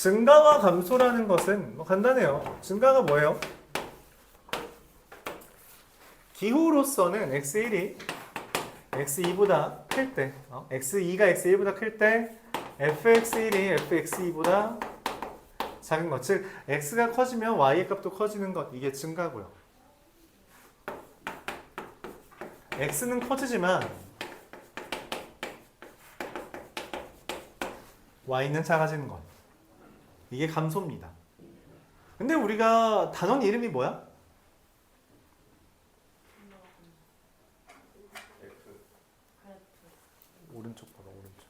증가와 감소라는 것은 뭐 간단해요. 증가가 뭐예요? 기호로서는 x1이 x2보다 클 때, x2가 x1보다 클 때 fx1이 fx2보다 작은 것, 즉 x가 커지면 y의 값도 커지는 것, 이게 증가고요. x는 커지지만 y는 작아지는 것, 이게 감소입니다. 근데 우리가 단원 이름이 뭐야? 오른쪽 봐봐, 오른쪽.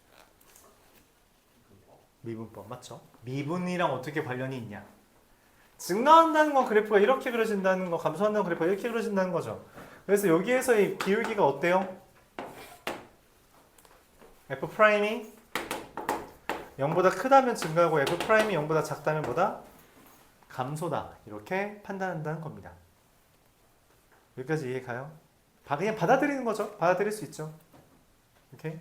미분법 맞죠? 미분이랑 어떻게 관련이 있냐? 증가한다는 건 그래프가 이렇게 그려진다는 거, 감소한다는 그래프가 이렇게 그려진다는 거죠. 그래서 여기에서의 기울기가 어때요? F'이 0보다 크다면 증가하고 F'이 0보다 작다면 뭐다? 감소다. 이렇게 판단한다는 겁니다. 여기까지 이해 가요? 그냥 받아들이는 거죠. 받아들일 수 있죠. 오케이?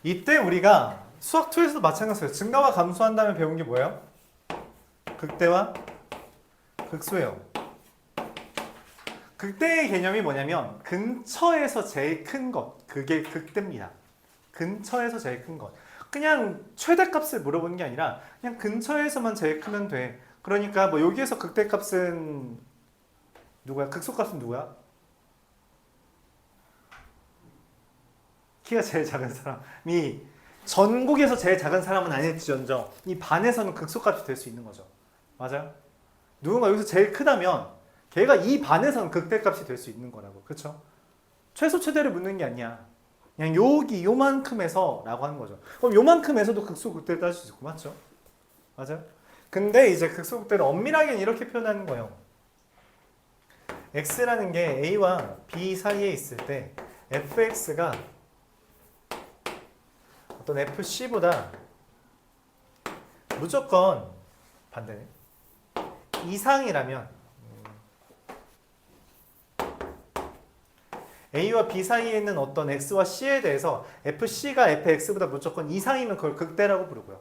이때 우리가 수학 2에서도 마찬가지예요. 증가와 감소한 다음에 배운 게 뭐예요? 극대와 극소예요. 극대의 개념이 뭐냐면 근처에서 제일 큰 것, 그게 극대입니다. 근처에서 제일 큰 것. 그냥 최대값을 물어보는 게 아니라 그냥 근처에서만 제일 크면 돼. 그러니까 뭐 여기에서 극대값은 누구야? 극소값은 누구야? 키가 제일 작은 사람이 전국에서 제일 작은 사람은 아닐지언정 이 반에서는 극소값이 될 수 있는 거죠. 맞아요? 누군가 여기서 제일 크다면 걔가 이 반에서는 극대값이 될 수 있는 거라고. 그렇죠? 최소 최대를 묻는 게 아니야. 그냥 여기 요만큼에서 라고 하는 거죠. 그럼 요만큼에서도 극소 극대를 따질 수 있고 맞죠? 맞아요? 근데 이제 극소 극대를 엄밀하게는 이렇게 표현하는 거예요. x라는 게 a와 b 사이에 있을 때 fx가 어떤 fc보다 무조건 반대네. 이상이라면 A와 B 사이에 있는 어떤 X와 C에 대해서 FC가 FX보다 무조건 이상이면 그걸 극대라고 부르고요.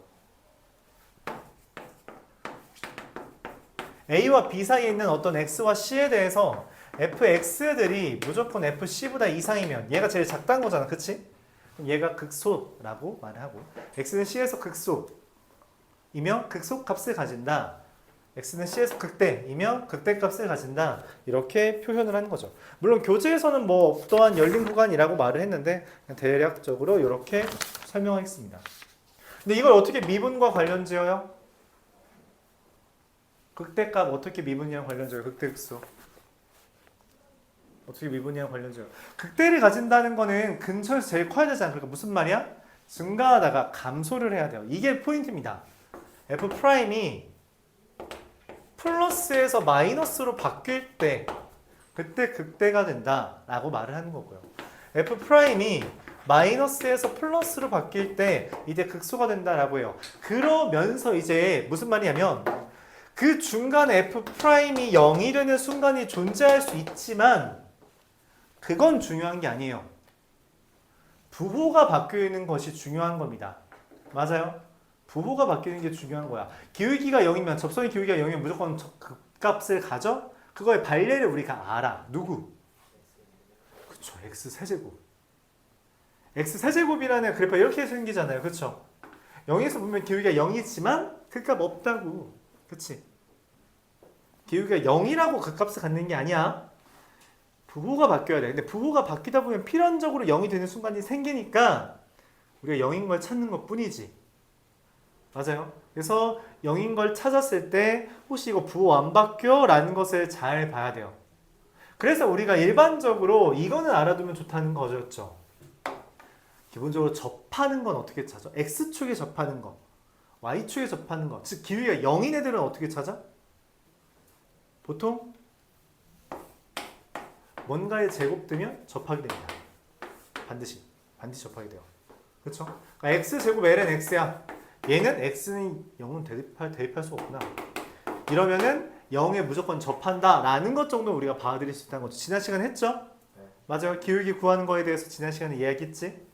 A와 B 사이에 있는 어떤 X와 C에 대해서 FX들이 무조건 FC보다 이상이면 얘가 제일 작다는 거잖아. 그치? 그럼 얘가 극소라고 말을 하고 X는 C에서 극소이며 극소값을 가진다. x는 c에서 극대이며 극대값을 가진다. 이렇게 표현을 하는 거죠. 물론 교재에서는 뭐 또한 열린 구간이라고 말을 했는데 대략적으로 이렇게 설명하겠습니다. 근데 이걸 어떻게 미분과 관련 지어요? 극대값 어떻게 미분이랑 관련 지어요? 극대극소 어떻게 미분이랑 관련 지어요? 극대를 가진다는 거는 근처에서 제일 커야 되잖아. 그러니까 무슨 말이야? 증가하다가 감소를 해야 돼요. 이게 포인트입니다. F'이 플러스에서 마이너스로 바뀔 때 그때 극대가 된다 라고 말을 하는 거고요. F'이 마이너스에서 플러스로 바뀔 때 이때 극소가 된다 라고 해요. 그러면서 이제 무슨 말이냐면 그 중간에 F'이 0이 되는 순간이 존재할 수 있지만 그건 중요한 게 아니에요. 부호가 바뀌는 것이 중요한 겁니다. 맞아요? 부호가 바뀌는 게 중요한 거야. 기울기가 0이면 접선의 기울기가 0이면 무조건 극값을 가져? 그거의 반례를 우리가 알아. 누구? 그쵸. x세제곱. x세제곱이라는 그래프가 이렇게 생기잖아요. 그쵸? 0에서 보면 기울기가 0이지만 극값 없다고. 그치? 기울기가 0이라고 극값을 갖는 게 아니야. 부호가 바뀌어야 돼. 근데 부호가 바뀌다 보면 필연적으로 0이 되는 순간이 생기니까 우리가 0인 걸 찾는 것 뿐이지. 맞아요. 그래서 0인 걸 찾았을 때 혹시 이거 부호 안 바뀌어? 라는 것을 잘 봐야 돼요. 그래서 우리가 일반적으로 이거는 알아두면 좋다는 거였죠. 기본적으로 접하는 건 어떻게 찾아? X축에 접하는 거, Y축에 접하는 거. 즉 기울기가 0인 애들은 어떻게 찾아? 보통 뭔가에 제곱되면 접하게 됩니다. 반드시 접하게 돼요. 그렇죠? 그러니까 X제곱 L은 X야. 얘는 x는 0은 대입할 수 없구나. 이러면은 0에 무조건 접한다 라는 것 정도 우리가 받아들일 수 있다는 거죠. 지난 시간에 했죠? 네. 맞아요. 기울기 구하는 거에 대해서 지난 시간에 이야기했지?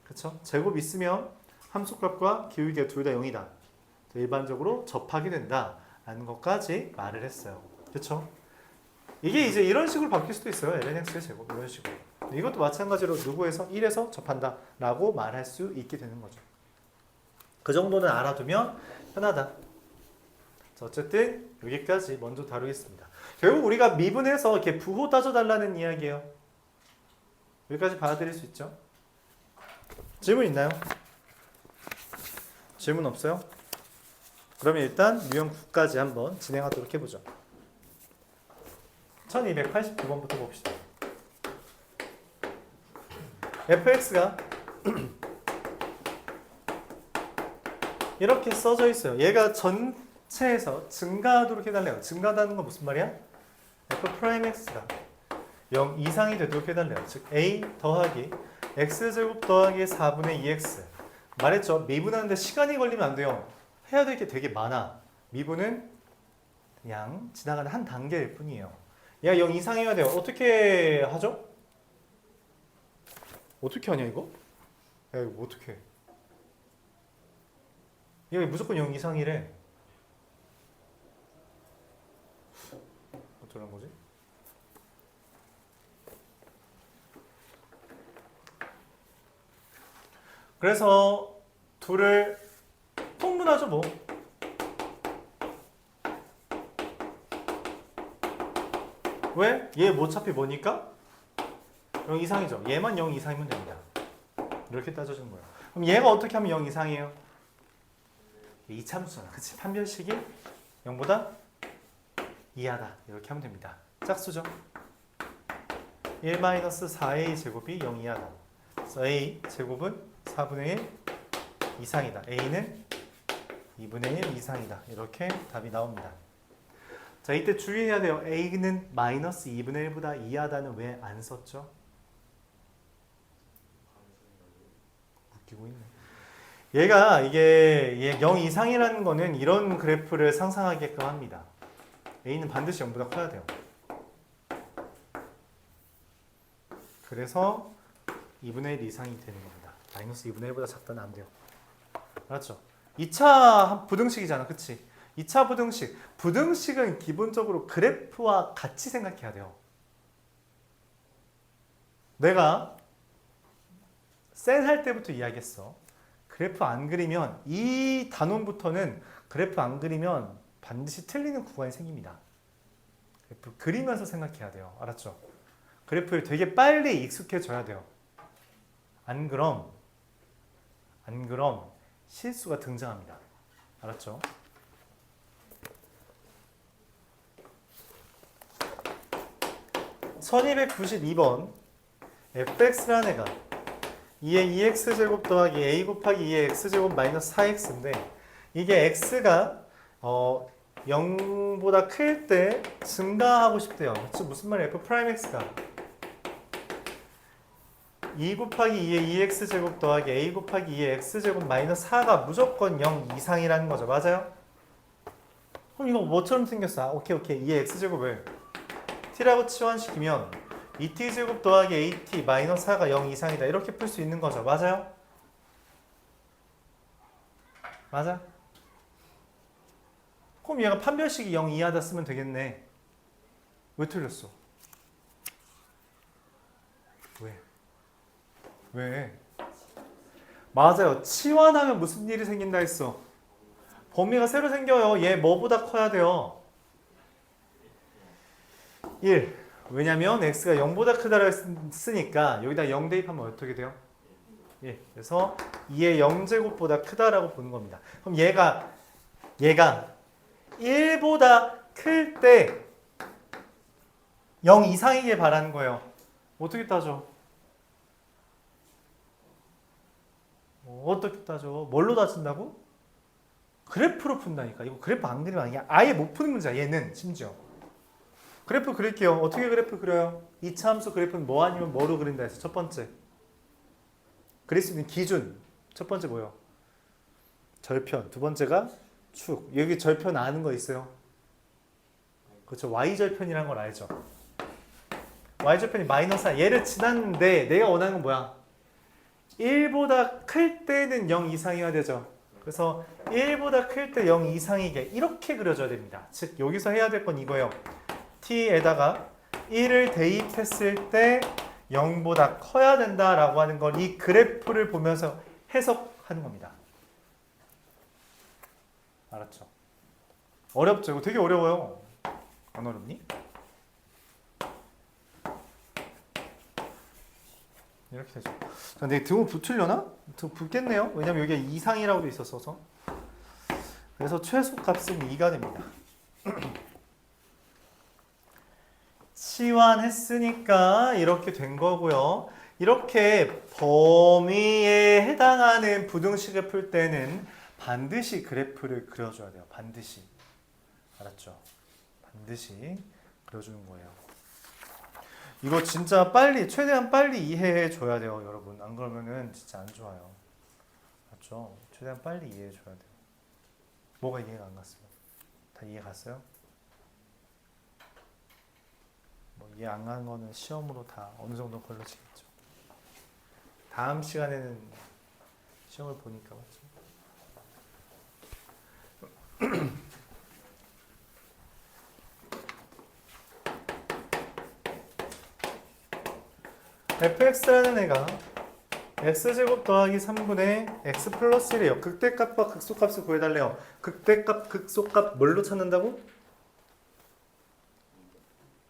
그쵸? 제곱 있으면 함수값과 기울기가 둘 다 0이다. 일반적으로 접하게 된다라는 것까지 말을 했어요. 그쵸? 이게 이제 이런 식으로 바뀔 수도 있어요. lnx의 제곱 이런 식으로. 이것도 마찬가지로 누구에서 1에서 접한다라고 말할 수 있게 되는 거죠. 그 정도는 알아두면 편하다. 자, 어쨌든 여기까지 먼저 다루겠습니다. 결국 우리가 미분해서 이렇게 부호 따져달라는 이야기예요. 여기까지 받아들일 수 있죠? 질문 있나요? 질문 없어요? 그러면 일단 유형 9까지 한번 진행하도록 해보죠. 1289번부터 봅시다. fx가 이렇게 써져 있어요. 얘가 전체에서 증가하도록 해달래요. 증가하다는 건 무슨 말이야? f'x가 0 이상이 되도록 해달래요. 즉 a 더하기 x제곱 더하기 4분의 2x. 말했죠. 미분하는데 시간이 걸리면 안 돼요. 해야 될 게 되게 많아. 미분은 그냥 지나가는 한 단계일 뿐이에요. 얘가 0 이상이어야 돼요. 어떻게 하죠? 어떻게 하냐 이거? 야 이거 어떻게 해? 얘가 무조건 0 이상이래. 어쩌라는 거지? 그래서 둘을 통분하죠 뭐. 왜? 얘 어차피 뭐니까? 0 이상이죠. 얘만 0 이상이면 됩니다. 이렇게 따져주는 거예요. 그럼 얘가 어떻게 하면 0 이상이에요? 이차함수잖아. 그치? 판별식이 0보다 이하다. 이렇게 하면 됩니다. 짝수죠. 1-4a 제곱이 0 이하다. 그래서 a 제곱은 4분의 1 이상이다. a는 2분의 1 이상이다. 이렇게 답이 나옵니다. 자, 이때 주의해야 돼요. a는 마이너스 2분의 1보다 이하다는 왜 안 썼죠? 웃기고 있네. 얘가 이게 0 이상이라는 거는 이런 그래프를 상상하게끔 합니다. a는 반드시 0보다 커야 돼요. 그래서 2분의 1 이상이 되는 겁니다. 마이너스 2분의 1보다 작다는 안 돼요. 알았죠? 2차 부등식이잖아. 그치? 2차 부등식. 부등식은 기본적으로 그래프와 같이 생각해야 돼요. 내가 셀 할 때부터 이야기했어. 그래프 안 그리면 이 단원부터는 그래프 안 그리면 반드시 틀리는 구간이 생깁니다. 그래프 그리면서 생각해야 돼요. 알았죠? 그래프를 되게 빨리 익숙해져야 돼요. 안 그럼 실수가 등장합니다. 알았죠? (1292번) fx라는 애가 2의 2x제곱 더하기 a 곱하기 2의 x제곱 마이너스 4x인데 이게 x가 0보다 클 때 증가하고 싶대요. 즉 무슨 말이에요? f'x가 2 곱하기 2의 2x제곱 더하기 a 곱하기 2의 x제곱 마이너스 4가 무조건 0 이상이라는 거죠. 맞아요? 그럼 이거 뭐처럼 생겼어? 아, 오케이. 2의 x제곱을 t라고 치환시키면 2t제곱 더하기 at 마이너스 4가 0 이상이다. 이렇게 풀 수 있는 거죠. 맞아요? 맞아? 그럼 얘가 판별식이 0 이하다 쓰면 되겠네. 왜 틀렸어? 왜? 맞아요. 치환하면 무슨 일이 생긴다 했어? 범위가 새로 생겨요. 얘 뭐보다 커야 돼요? 1. 왜냐면 x가 0보다 크다고 했으니까 여기다 0 대입하면 어떻게 돼요? 1. 그래서 2의 0제곱보다 크다라고 보는 겁니다. 그럼 얘가 1보다 클 때 0 이상이길 바라는 거예요. 어떻게 따져? 어떻게 따져? 뭘로 따진다고? 그래프로 푼다니까. 이거 그래프 안 그리면 아니야. 아예 못 푸는 문제야. 얘는 심지어. 그래프 그릴게요. 어떻게 그래프 그려요? 2차 함수 그래프는 뭐 아니면 뭐로 그린다 해서 첫 번째. 그릴 수 있는 기준. 첫 번째 뭐예요? 절편. 두 번째가 축. 여기 절편 아는 거 있어요? 그렇죠. y절편이라는 걸 알죠. y절편이 마이너스 4. 얘를 지났는데 내가 원하는 건 뭐야? 1보다 클 때는 0 이상이어야 되죠. 그래서 1보다 클 때 0 이상이게 이렇게 그려줘야 됩니다. 즉 여기서 해야 될 건 이거예요. t에다가 1을 대입했을 때 0보다 커야 된다라고 하는 건 이 그래프를 보면서 해석하는 겁니다. 알았죠? 어렵죠? 이거 되게 어려워요. 안 어렵니? 이렇게 되죠. 근데 등호 붙으려나? 등 붙겠네요. 왜냐면 여기에 이상이라고도 있었어서. 그래서 최소값은 2가 됩니다. 치환했으니까 이렇게 된 거고요. 이렇게 범위에 해당하는 부등식을 풀 때는 반드시 그래프를 그려줘야 돼요. 반드시. 알았죠? 반드시 그려주는 거예요. 이거 진짜 빨리, 최대한 빨리 이해해 줘야 돼요, 여러분. 안 그러면은 진짜 안 좋아요. 맞죠? 최대한 빨리 이해해 줘야 돼요. 뭐가 이해가 안 갔어요? 다 이해 갔어요? 뭐 이해 안 간 거는 시험으로 다 어느 정도 걸러지겠죠. 다음 시간에는 시험을 보니까 맞죠? fx라는 애가 x제곱 더하기 3분의 x 플러스 1이에요. 극대값과 극소값을 구해달래요. 극대값, 극소값 뭘로 찾는다고?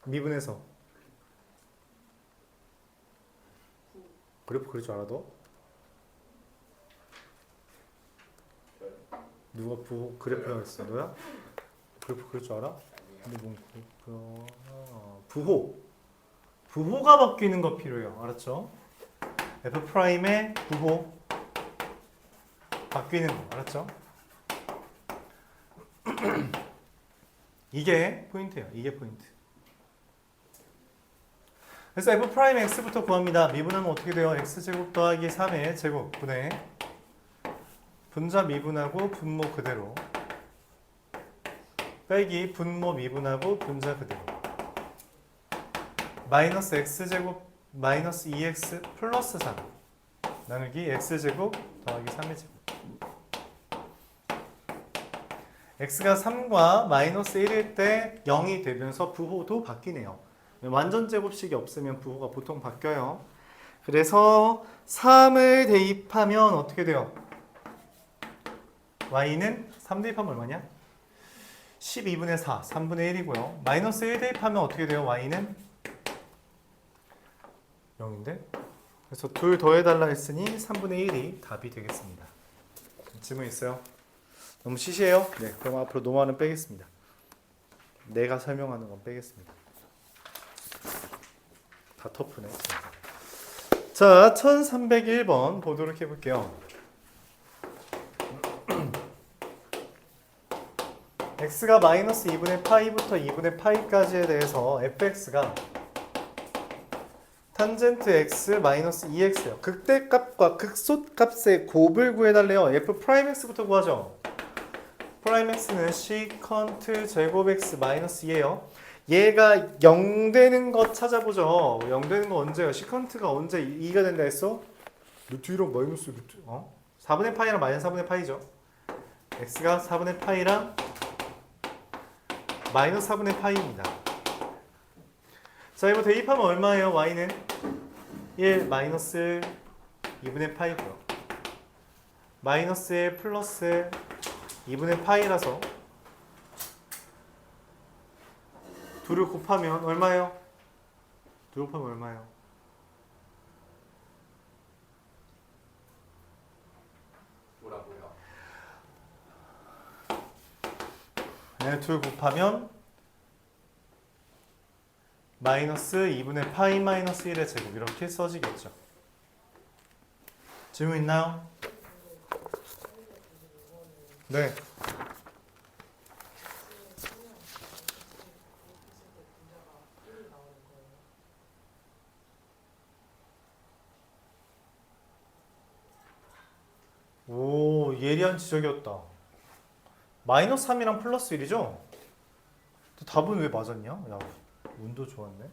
미분해서. 그래프 그릴 줄 알아 너? 누가 그래프라고 했어? 너야? 그래프 그릴 줄 알아? 근데 뭔 부호. 부호가 바뀌는 거 필요해요. 알았죠? F'의 부호 바뀌는 거. 알았죠? 이게 포인트예요. 이게 포인트. 그래서 F'X부터 구합니다. 미분하면 어떻게 돼요? X제곱 더하기 3의 제곱 분의 분자 미분하고 분모 그대로 빼기 분모 미분하고 분자 그대로 마이너스 x제곱 마이너스 2x 플러스 3 나누기 x제곱 더하기 3의 제곱. x가 3과 마이너스 1일 때 0이 되면서 부호도 바뀌네요. 완전 제곱식이 없으면 부호가 보통 바뀌어요. 그래서 3을 대입하면 어떻게 돼요? y는 3 대입하면 얼마냐? 12분의 4, 3분의 1이고요. 마이너스 1 대입하면 어떻게 돼요? y는 0인데? 그래서 둘 더해달라 했으니 3분의 1이 답이 되겠습니다. 질문 있어요? 너무 시시해요? 네, 그럼 앞으로 노마는 빼겠습니다. 내가 설명하는 건 빼겠습니다. 다 터프네. 자, 1301번 보도록 해볼게요. x가 마이너스 2분의 파이부터 2분의 파이까지에 대해서 fx가 탄젠트 x 마이너스 2x예요. 극대값과 극소값의 곱을 구해달래요. f'x부터 구하죠. 프라임x는 시컨트 제곱 x 마이너스 2예요. 얘가 0 되는 거 찾아보죠. 0 되는 거 언제요? 시컨트가 언제 2가 된다 했어? 루트 1랑 마이너스 루트 4분의 파이랑 마이너스 4분의 파이죠. x가 4분의 파이랑 마이너스 4분의 파이입니다. 자, 이거 대입하면 얼마예요? y는 1 마이너스 2분의 파이고요. 마이너스 1 플러스 2분의 파이라서 둘을 곱하면 얼마예요? 둘 곱하면 얼마예요? 뭐라고요? 네, 둘 곱하면 마이너스 2분의 파이 마이너스 1의 제곱 이렇게 써지겠죠. 질문 있나요? 네. 오, 예리한 지적이었다. 마이너스 3이랑 플러스 1이죠? 답은 왜 맞았냐? 야, 운도 좋았네.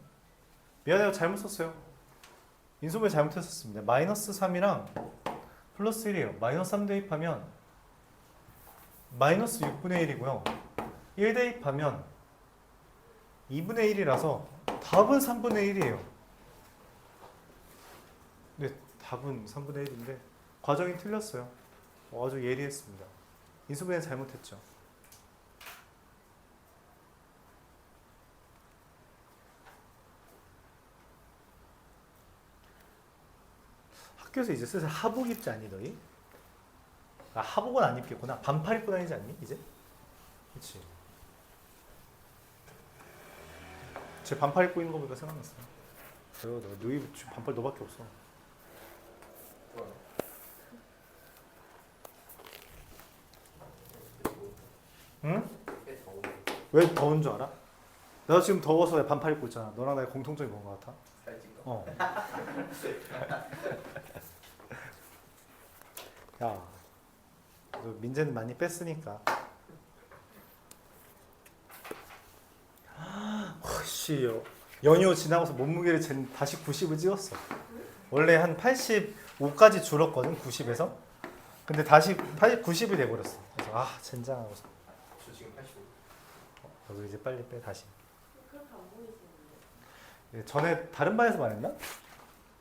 미안해요. 잘못 썼어요. 인수분해 잘못했었습니다. 마이너스 3이랑 플러스 1이에요. 마이너스 3 대입하면 마이너스 6분의 1이고요. 1 대입하면 2분의 1이라서 답은 3분의 1이에요. 네, 답은 3분의 1인데 과정이 틀렸어요. 아주 예리했습니다. 인수분해 잘못했죠. 학교에서 이제 슬슬 하복 입지 않니 너희? 아, 하복은 안 입겠구나. 반팔 입고 다니지 않니 이제? 그렇지. 제 반팔 입고 있는 거 보니까 생각났어. 너 너희 지금 반팔 너밖에 없어. 좋아요. 응? 꽤 더워. 왜 더운 줄 알아? 나 지금 더워서 반팔 입고 있잖아. 너랑 나의 공통점이 뭔 것 같아? 살찐 거. 어. 야, 너 민재는 많이 뺐으니까. 혹시 연휴 지나고서 몸무게를 다시 90을 찍었어. 원래 한 85까지 줄었거든, 90에서. 근데 다시 90이 돼버렸어. 그래서 아, 젠장하고서. 저 지금 85. 너도 이제 빨리 빼 다시. 그렇게 안 보이시는데. 전에 다른 반에서 말했나?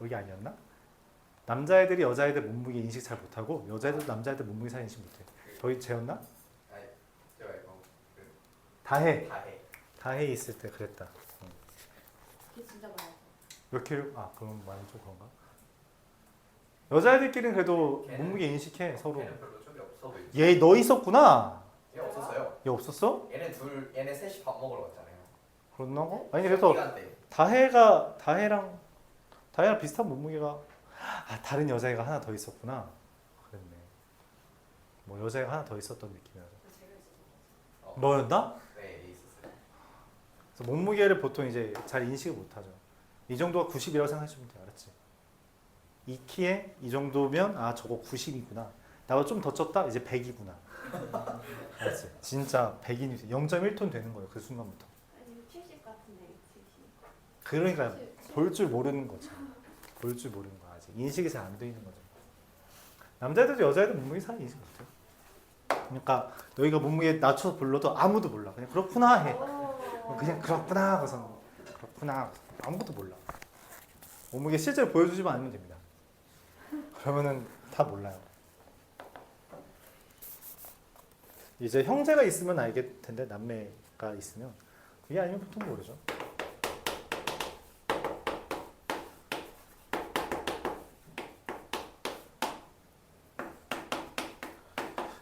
여기 아니었나? 남자애들이 여자애들 몸무게 인식 잘 못하고 여자애들도 남자애들 몸무게 잘 인식 못해. 저희 쟤였나? 아니, 제가 이거 다해. 다 해. 다해 있을 때 그랬다. 그게 진짜 많아요. 몇 킬로? 아, 그럼 많이 좀 그런가? 여자애들끼리는 그래도 걔는- 몸무게 인식해 서로. 걔는 별로 쪽이 없어 보이지. 얘 너 있었구나. 얘 없었어요. 얘 없었어? 얘네 셋이 밥 먹으러 갔잖아요. 그랬나? 아니 그래서 시간 때. 다해랑 비슷한 몸무게가 다른 여자애가 하나 더 있었구나. 그랬네. 뭐 여자애가 하나 더 있었던 느낌이라서. 제가 있었어요. 너였나? 네, 있었어요. 그래서 몸무게를 보통 이제 잘 인식을 못하죠. 이 정도가 90이라고 생각하시면 돼요. 알았지? 이 키에 이 정도면 아 저거 90이구나. 나보다 좀 더 쪘다? 이제 100이구나. 알았지? 진짜 100이 0.1톤 되는 거예요. 그 순간부터. 아니 70 같은데 70. 그러니까 볼 줄 모르는 거지. 볼 줄 모르는 거 아직. 인식이 잘 안 돼 있는 거죠. 남자애들도 여자애들 몸무게 잘 인식 못해요. 그러니까 너희가 몸무게 낮춰서 불러도 아무도 몰라. 그냥 그렇구나 해. 그냥 그렇구나 하고서 그렇구나 아무것도 몰라. 몸무게 실제로 보여주지만 않으면 됩니다. 그러면은 다 몰라요. 이제 형제가 있으면 알게 텐데 남매가 있으면 그게 아니면 보통 모르죠.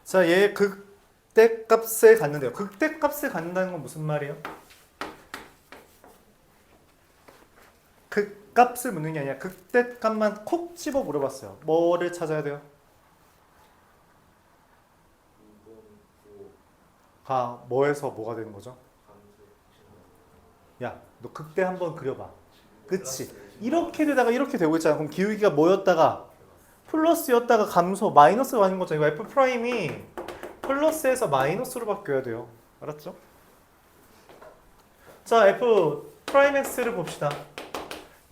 자, 얘 극대값을 갖는데요. 극대값을 갖는다는 건 무슨 말이에요? 극값을 묻는 게 아니라 극대값만 콕 집어 물어봤어요. 뭐를 찾아야 돼요? 가 뭐에서 뭐가 되는 거죠? 야, 너 극대 한번 그려봐. 그치? 이렇게 되다가 이렇게 되고 있잖아. 그럼 기울기가 뭐였다가 플러스였다가 감소, 마이너스가 아닌 거죠. 이거 F 프라임이 플러스에서 마이너스로 바뀌어야 돼요. 알았죠? 자, F 프라임 X를 봅시다.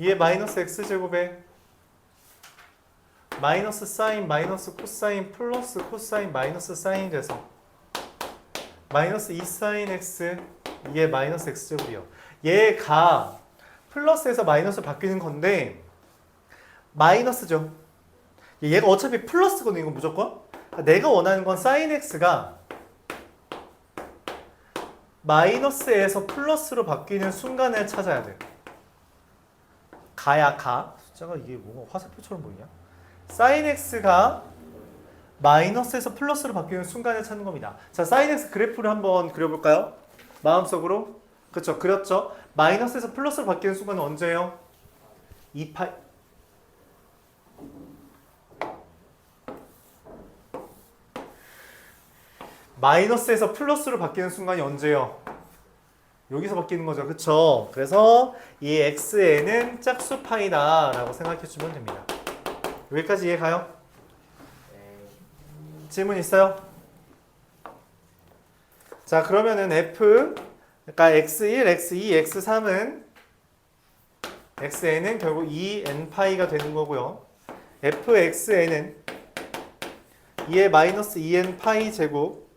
얘 마이너스 X 제곱에 마이너스 사인, 마이너스 코사인, 플러스 코사인, 마이너스 사인이 돼서 마이너스 2 사인 X, 얘 마이너스 X 제곱이요. 얘가 플러스에서 마이너스 바뀌는 건데 마이너스죠. 얘가 어차피 플러스거든요. 이거 무조건. 내가 원하는 건 사인 x가 마이너스에서 플러스로 바뀌는 순간을 찾아야 돼. 가야 가. 숫자가 이게 뭐가 화살표처럼 보이냐? 사인 x가 마이너스에서 플러스로 바뀌는 순간을 찾는 겁니다. 자, 사인 x 그래프를 한번 그려볼까요? 마음속으로. 그렇죠. 그렸죠. 마이너스에서 플러스로 바뀌는 순간은 언제예요? 2파이. 마이너스에서 플러스로 바뀌는 순간이 언제예요? 여기서 바뀌는 거죠. 그쵸? 그래서 이 x에는 짝수 파이다 라고 생각해 주면 됩니다. 여기까지 이해 가요? 질문 있어요? 자, 그러면은 f 그러니까 x1, x2, x3은 xn은 결국 2n파이가 되는 거고요. fxn은 2의 마이너스 2n파이 제곱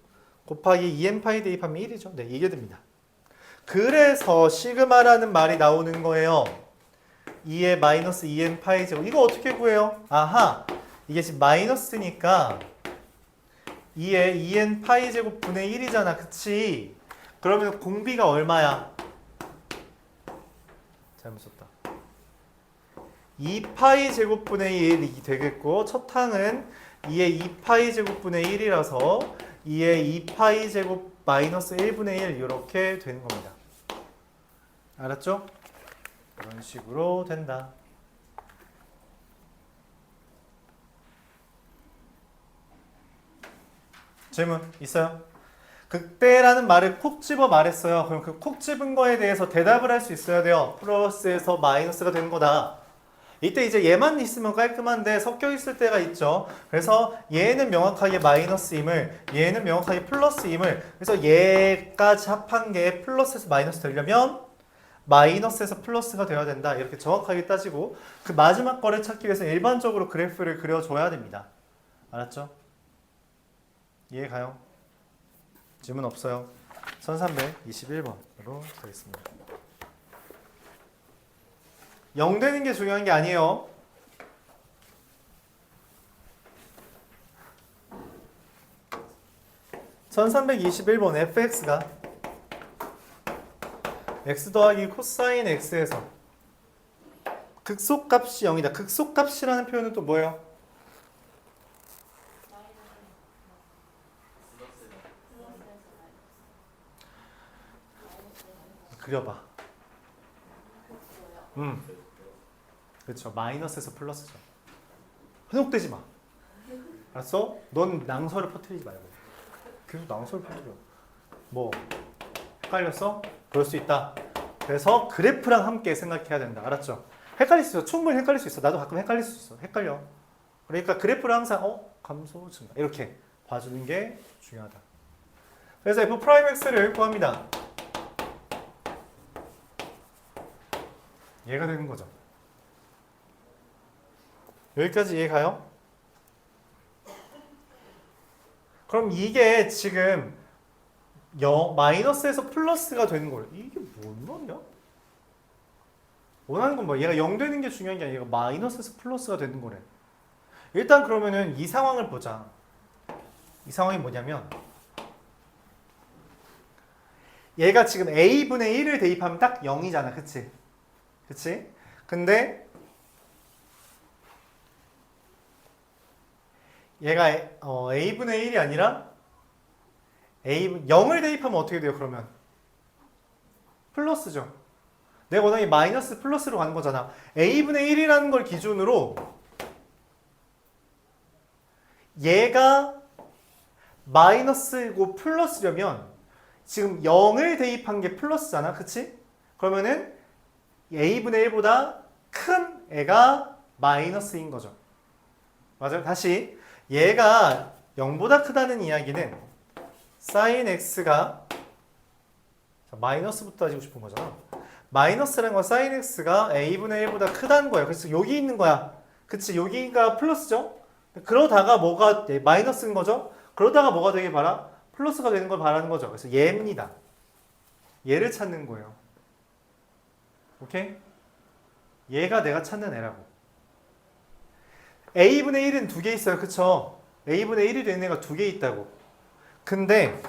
곱하기 2n파이 대입하면 1이죠. 네, 이게 됩니다. 그래서 시그마라는 말이 나오는 거예요. 2의 마이너스 2n파이 제곱. 이거 어떻게 구해요? 아하, 이게 지금 마이너스니까 2의 2n파이 제곱 분의 1이잖아. 그치? 그러면 공비가 얼마야? 잘못 썼다. 2파이 제곱분의 1이 되겠고 첫 항은 2의 2파이 제곱분의 1이라서 2의 2파이 제곱 마이너스 1분의 1 이렇게 되는 겁니다. 알았죠? 이런 식으로 된다. 질문 있어요? 극대라는 말을 콕 집어 말했어요. 그럼 그 콕 집은 거에 대해서 대답을 할 수 있어야 돼요. 플러스에서 마이너스가 되는 거다. 이때 이제 얘만 있으면 깔끔한데 섞여 있을 때가 있죠. 그래서 얘는 명확하게 마이너스임을, 얘는 명확하게 플러스임을, 그래서 얘까지 합한 게 플러스에서 마이너스 되려면 마이너스에서 플러스가 되어야 된다. 이렇게 정확하게 따지고 그 마지막 거를 찾기 위해서 일반적으로 그래프를 그려줘야 됩니다. 알았죠? 이해 가요? 질문 없어요. 1321번으로 가겠습니다. 0 되는 게 중요한 게 아니에요. (1321번) fx가 x 더하기 코사인 x에서 극소값이 0이다. 극소값이라는 표현은 또 뭐예요? 그려봐. 그렇죠. 마이너스에서 플러스죠. 현혹되지 마. 알았어? 넌 낭설을 퍼뜨리지 말고. 계속 낭설을 퍼뜨려. 뭐 헷갈렸어? 그럴 수 있다. 그래서 그래프랑 함께 생각해야 된다. 알았죠? 헷갈릴 수 있어. 충분히 헷갈릴 수 있어. 나도 가끔 헷갈릴 수 있어. 헷갈려. 그러니까 그래프를 항상 감소 증가 이렇게 봐주는 게 중요하다. 그래서 f'x를 구합니다. 얘가 되는 거죠. 여기까지 이해 가요? 그럼 이게 지금 마이너스에서 플러스가 되는 거예요. 이게 뭔 말이야? 원하는 건 뭐? 얘가 0 되는 게 중요한 게 아니라 얘가 마이너스에서 플러스가 되는 거래. 일단 그러면은 이 상황을 보자. 이 상황이 뭐냐면 얘가 지금 a분의 1을 대입하면 딱 0이잖아. 그치? 그치? 근데 얘가 a분의 1이 아니라 0을 대입하면 어떻게 돼요? 그러면 플러스죠. 내가 원하는 게 마이너스 플러스로 가는 거잖아. a분의 1이라는 걸 기준으로 얘가 마이너스고 플러스려면 지금 0을 대입한 게 플러스잖아. 그치? 그러면은 a분의 1보다 큰 애가 마이너스인 거죠. 맞아요? 다시 얘가 0보다 크다는 이야기는 sin x가 마이너스부터 따지고 싶은 거잖아. 마이너스라는 건 sin x가 a분의 1보다 크다는 거예요. 그래서 여기 있는 거야. 그치? 여기가 플러스죠? 그러다가 뭐가 마이너스인 거죠? 그러다가 뭐가 되길 바라? 플러스가 되는 걸 바라는 거죠. 그래서 얘입니다. 얘를 찾는 거예요. 오케이? 얘가 내가 찾는 애라고. a분의 1은 2개 있어요. 그쵸? a분의 1이 되는 애가 2개 있다고. 근데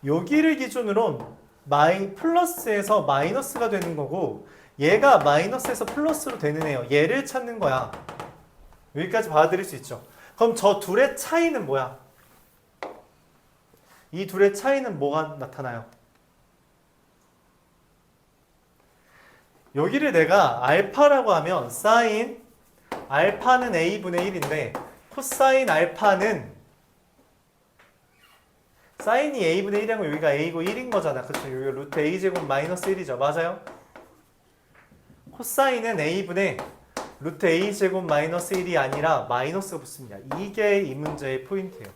여기를 기준으로 플러스에서 마이너스가 되는 거고 얘가 마이너스에서 플러스로 되는 애예요. 얘를 찾는 거야. 여기까지 받아들일 수 있죠. 그럼 저 둘의 차이는 뭐야? 이 둘의 차이는 뭐가 나타나요? 여기를 내가 알파라고 하면 사인 알파는 a분의 1인데 코사인 알파는 사인이 a분의 1이면 여기가 a고 1인 거잖아. 그렇죠? 여기 루트 a제곱 마이너스 1이죠. 맞아요? 코사인은 a분의 루트 a제곱 마이너스 1이 아니라 마이너스가 붙습니다. 이게 이 문제의 포인트예요.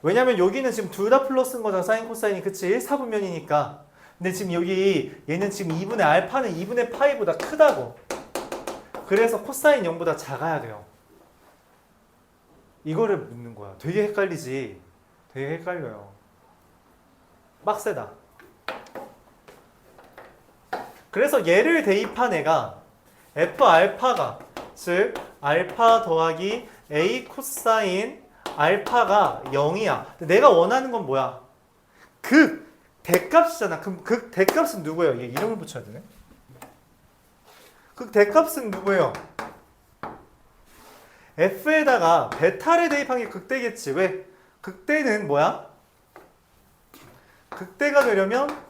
왜냐면 여기는 지금 둘 다 플러스인 거잖아. 사인 코사인이. 그치? 1사분면이니까 근데 지금 여기 얘는 지금 2분의 알파는 2분의 파이보다 크다고. 그래서 코사인 0보다 작아야 돼요. 이거를 묻는 거야. 되게 헷갈리지. 되게 헷갈려요. 빡세다. 그래서 얘를 대입한 애가 f 알파가 즉 알파 더하기 a 코사인 알파가 0이야. 근데 내가 원하는 건 뭐야? 극 대값이잖아. 그럼 극 대값은 누구예요? 얘 이름을 붙여야 되네. 극 대값은 누구예요? f에다가 베타를 대입한 게 극대겠지. 왜? 극대는 뭐야? 극대가 되려면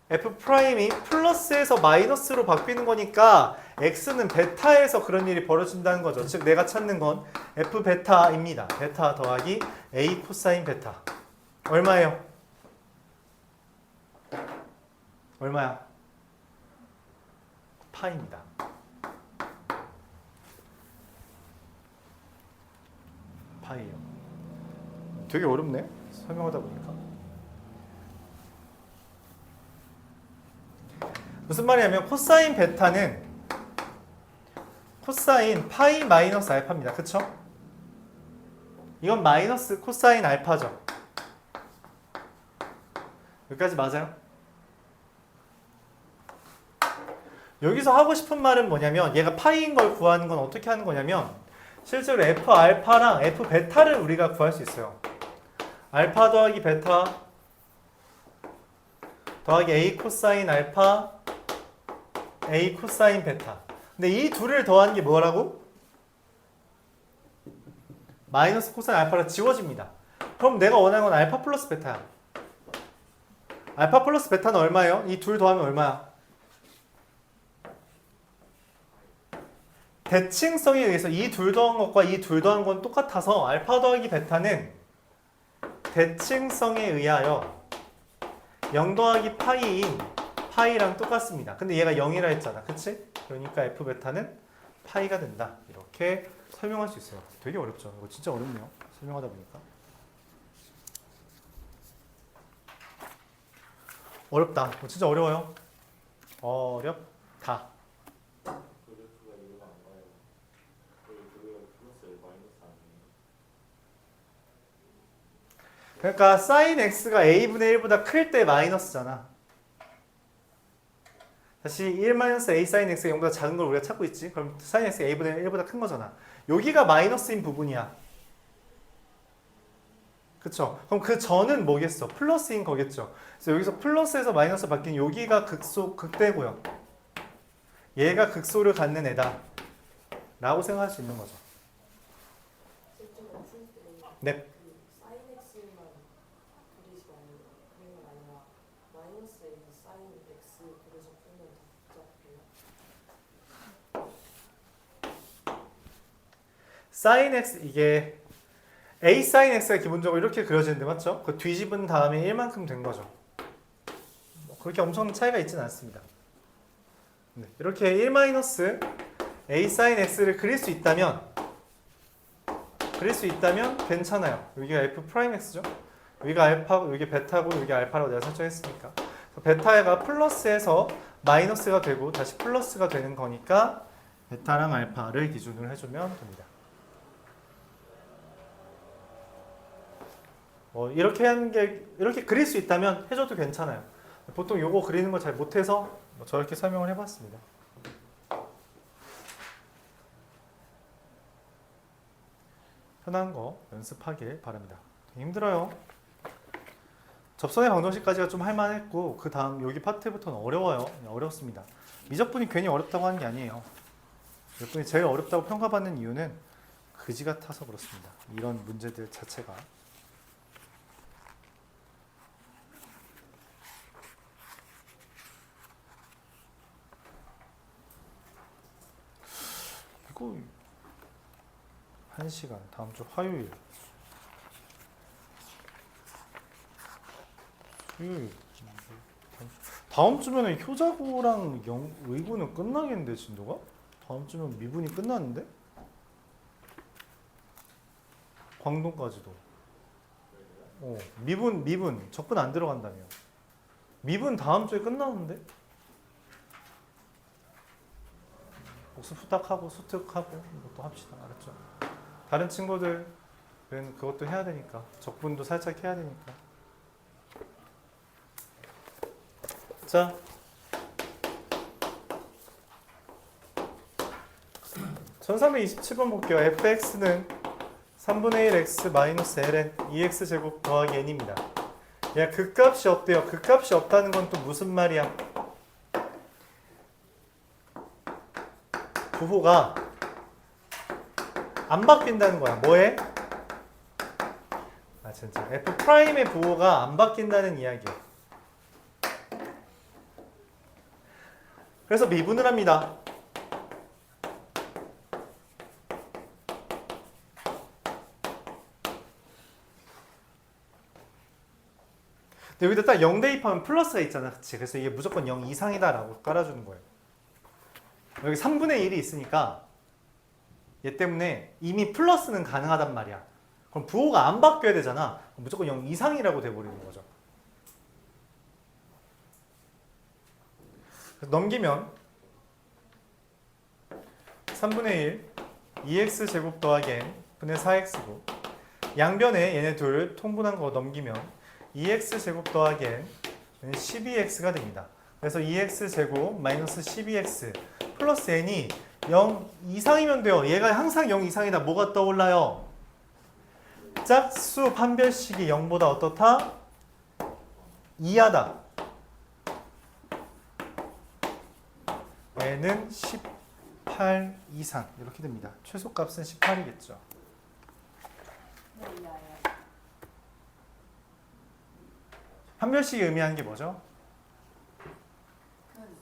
f 프라임이 플러스에서 마이너스로 바뀌는 거니까 x는 베타에서 그런 일이 벌어진다는 거죠. 즉 내가 찾는 건 f 베타입니다. 베타 더하기 a 코사인 베타. 얼마예요? 얼마야? 파입니다. 파이요. 되게 어렵네. 설명하다 보니까. 무슨 말이냐면 코사인 베타는 코사인 파이 마이너스 알파입니다. 그쵸? 이건 마이너스 코사인 알파죠. 여기까지 맞아요? 여기서 하고 싶은 말은 뭐냐면 얘가 파이인 걸 구하는 건 어떻게 하는 거냐면 실제로 f 알파랑 f 베타를 우리가 구할 수 있어요. 알파 더하기 베타 더하기 a 코사인 알파 a 코사인 베타. 근데 이 둘을 더한 게 뭐라고? 마이너스 코사인 알파로 지워집니다. 그럼 내가 원하는 건 알파 플러스 베타야. 알파 플러스 베타는 얼마예요? 이 둘 더하면 얼마야? 대칭성에 의해서 이 둘 더한 것과 이 둘 더한 건 똑같아서 알파 더하기 베타는 대칭성에 의하여 0 더하기 파이인 파이랑 똑같습니다. 근데 얘가 0이라 했잖아. 그치? 그러니까 f 베타는 파이가 된다. 이렇게 설명할 수 있어요. 되게 어렵죠? 이거 진짜 어렵네요. 설명하다 보니까. 어렵다. 이거 진짜 어려워요. 어렵다. 그러니까 sin x가 a분의 1보다 클 때 마이너스잖아. 다시 1-a sin x가 0보다 작은 걸 우리가 찾고 있지. 그럼 sin x가 a분의 1보다 큰 거잖아. 여기가 마이너스인 부분이야. 그쵸? 그럼 그 전은 뭐겠어? 플러스인 거겠죠. 그래서 여기서 플러스에서 마이너스 바뀐 여기가 극대고요. 얘가 극소를 갖는 애다. 라고 생각할 수 있는 거죠. 네. sin x 이게 a sin x가 기본적으로 이렇게 그려지는데 맞죠? 그 뒤집은 다음에 1만큼 된 거죠. 그렇게 엄청 차이가 있지는 않습니다. 네, 이렇게 1-a sin x를 그릴 수 있다면 괜찮아요. 여기가 f 프라임 x죠. 여기가 알파고 여기 베타고 여기 알파라고 내가 설정했으니까. 베타가 플러스에서 마이너스가 되고 다시 플러스가 되는 거니까 베타랑 알파를 기준으로 해주면 됩니다. 이렇게 하는 게 이렇게 그릴 수 있다면 해줘도 괜찮아요. 보통 요거 그리는 거 잘 못해서 저렇게 설명을 해봤습니다. 편한 거 연습하길 바랍니다. 되게 힘들어요. 접선의 방정식까지가 좀 할만했고 그 다음 여기 파트부터는 어려워요. 어렵습니다. 미적분이 괜히 어렵다고 하는 게 아니에요. 미적분이 제일 어렵다고 평가받는 이유는 그지 같아서 그렇습니다. 이런 문제들 자체가. 이거 1시간 다음 주 화요일 수요일 다음 주면은 효자고랑 의고는 끝나겠는데 진도가? 다음 주면 미분이 끝나는데? 광동까지도 미분 적분 안 들어간다며. 미분 다음 주에 끝나는데? 복습 후딱하고 수특하고 이것도 합시다. 알았죠? 다른 친구들은 그것도 해야 되니까 적분도 살짝 해야 되니까. 자, 1327번 볼게요. fx는 3분의 1 x 마이너스 ln 2x 제곱 더하기 n입니다. 야, 극값이 없대요. 극값이 없다는 건 또 무슨 말이야? 부호가 안 바뀐다는 거야. 뭐해? 아, 진짜 f'의 부호가 안 바뀐다는 이야기야. 그래서 미분을 합니다. 근데 여기다 딱 0 대입하면 플러스가 있잖아. 그치? 그래서 이게 무조건 0 이상이다 라고 깔아주는 거예요. 여기 3분의 1이 있으니까 얘 때문에 이미 플러스는 가능하단 말이야. 그럼 부호가 안 바뀌어야 되잖아. 무조건 0 이상이라고 돼버리는 거죠. 그래서 넘기면 3분의 1 2x 제곱 더하기 n 분의 4x고 양변에 얘네 둘 통분한 거 넘기면 2x 제곱 더하기 n 12x가 됩니다. 그래서 2x 제곱 마이너스 12x 플러스 n이 0 이상이면 돼요. 얘가 항상 0 이상이다. 뭐가 떠올라요? 짝수 판별식이 0보다 어떻다? 이하다. n은 18 이상 이렇게 됩니다. 최소값은 18이겠죠. 네, 이해해요. 판별식이 의미하는 게 뭐죠? 개수.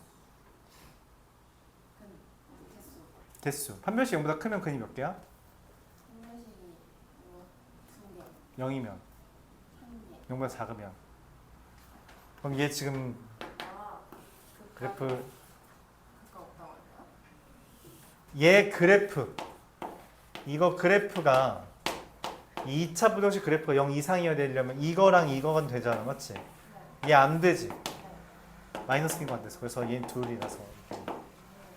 대수. 판별식 0보다 크면 근이 몇 개야? 판별식이 뭐 2개, 0이면 3개. 0보다 작으면 그럼 얘 지금 아, 그래프 그거 없다고 할까요? 얘 그래프 이거 그래프가 2차 부등식 그래프가 0 이상이어야 되려면 이거랑 이거가 되잖아. 맞지? 얘 안 되지. 마이너스 낀 거 안 돼서. 그래서 얘는 둘이라서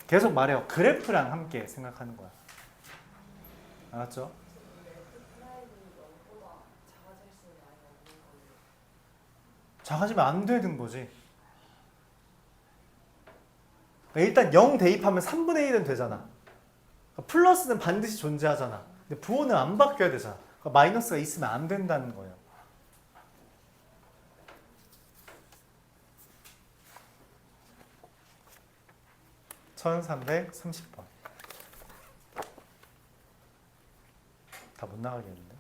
계속 말해요. 그래프랑 함께 생각하는 거야. 알았죠? 작아지면 안 되는 거지. 일단 0 대입하면 3분의 1은 되잖아. 플러스는 반드시 존재하잖아. 근데 부호는 안 바뀌어야 되잖아. 그러니까 마이너스가 있으면 안 된다는 거예요. (1330번) 다 못 나가겠는데?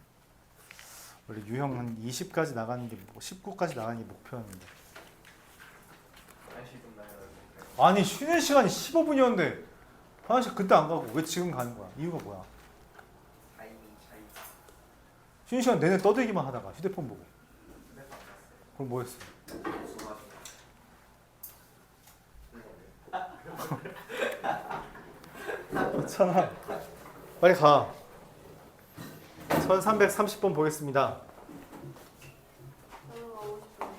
원래 유형 한 20까지 나가는 게 19까지 나가는 게 목표였는데. 1시 끝나요. 아니 쉬는 시간이 15분이었는데 화장실 그때 안 가고 왜 지금 가는 거야? 이유가 뭐야? 타이밍 차이. 쉬는 시간 내내 떠들기만 하다가 휴대폰 보고. 휴대폰 안 갔어요. 그럼 뭐 했어? 수고하셨어요. 괜찮아. 빨리 가. 1330번 보겠습니다. 저도 가고 싶으면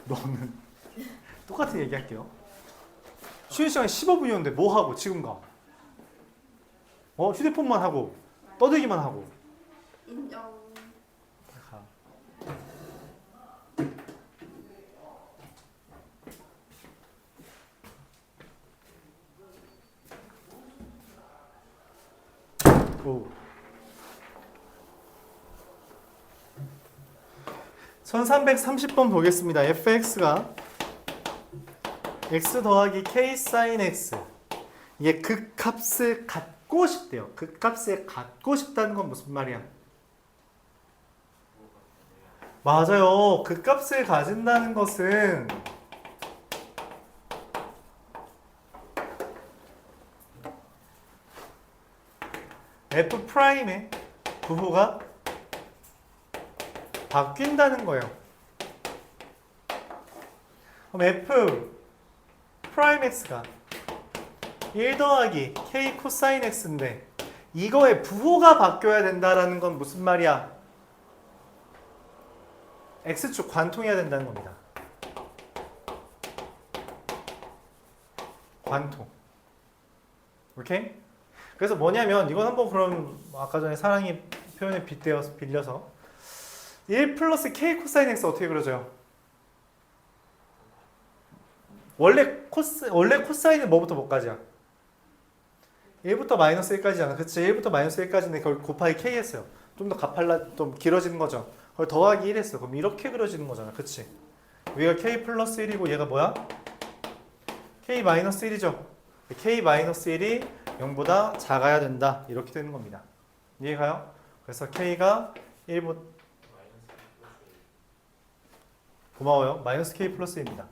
너는 똑같은 얘기 할게요. 쉬는 시간 15분이었는데 뭐 하고 지금 가? 휴대폰만 하고 떠들기만 하고. 인정. 가. 오. 1330번 보겠습니다. fx가 x 더하기 k sin x 이게 극값을 갖고 싶대요. 극값을 갖고 싶다는 건 무슨 말이야? 맞아요. 극값을 가진다는 것은 f'의 부호가 바뀐다는 거예요. 그럼 f 프라임 x가 1 더하기 k 코사인 x인데 이거의 부호가 바뀌어야 된다라는 건 무슨 말이야? x축 관통해야 된다는 겁니다. 관통. 오케이? 그래서 뭐냐면 이건 한번 그럼 아까 전에 사랑이 표현에 빌려서 1 플러스 k 코사인 x 어떻게 그려져요? 원래 코사인은 뭐부터 뭐까지야? 1부터 마이너스 1까지잖아. 그치? 1부터 마이너스 1까지인데 그걸 곱하기 k 했어요. 좀 더 좀 길어지는 거죠. 그걸 더하기 1 했어. 그럼 이렇게 그려지는 거잖아. 그치? 여기가 k 플러스 1이고 얘가 뭐야? k 마이너스 1이죠. k 마이너스 1이 0보다 작아야 된다. 이렇게 되는 겁니다. 이해가요? 그래서 k가 1보다 고마워요. 마이너스 k 플러스 1입니다.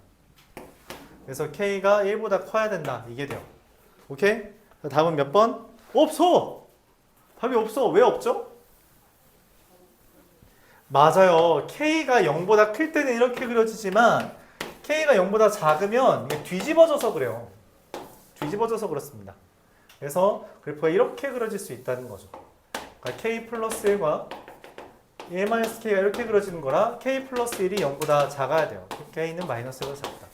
그래서 k가 1보다 커야 된다. 이게 돼요. 오케이? 답은 몇 번? 없어! 답이 없어. 왜 없죠? 맞아요. k가 0보다 클 때는 이렇게 그려지지만 k가 0보다 작으면 이게 뒤집어져서 그래요. 뒤집어져서 그렇습니다. 그래서 그래프가 이렇게 그려질 수 있다는 거죠. 그러니까 k 플러스 1과 1 마이너스 k가 이렇게 그려지는 거라 k 플러스 1이 0보다 작아야 돼요. k는 마이너스 1보다 작다.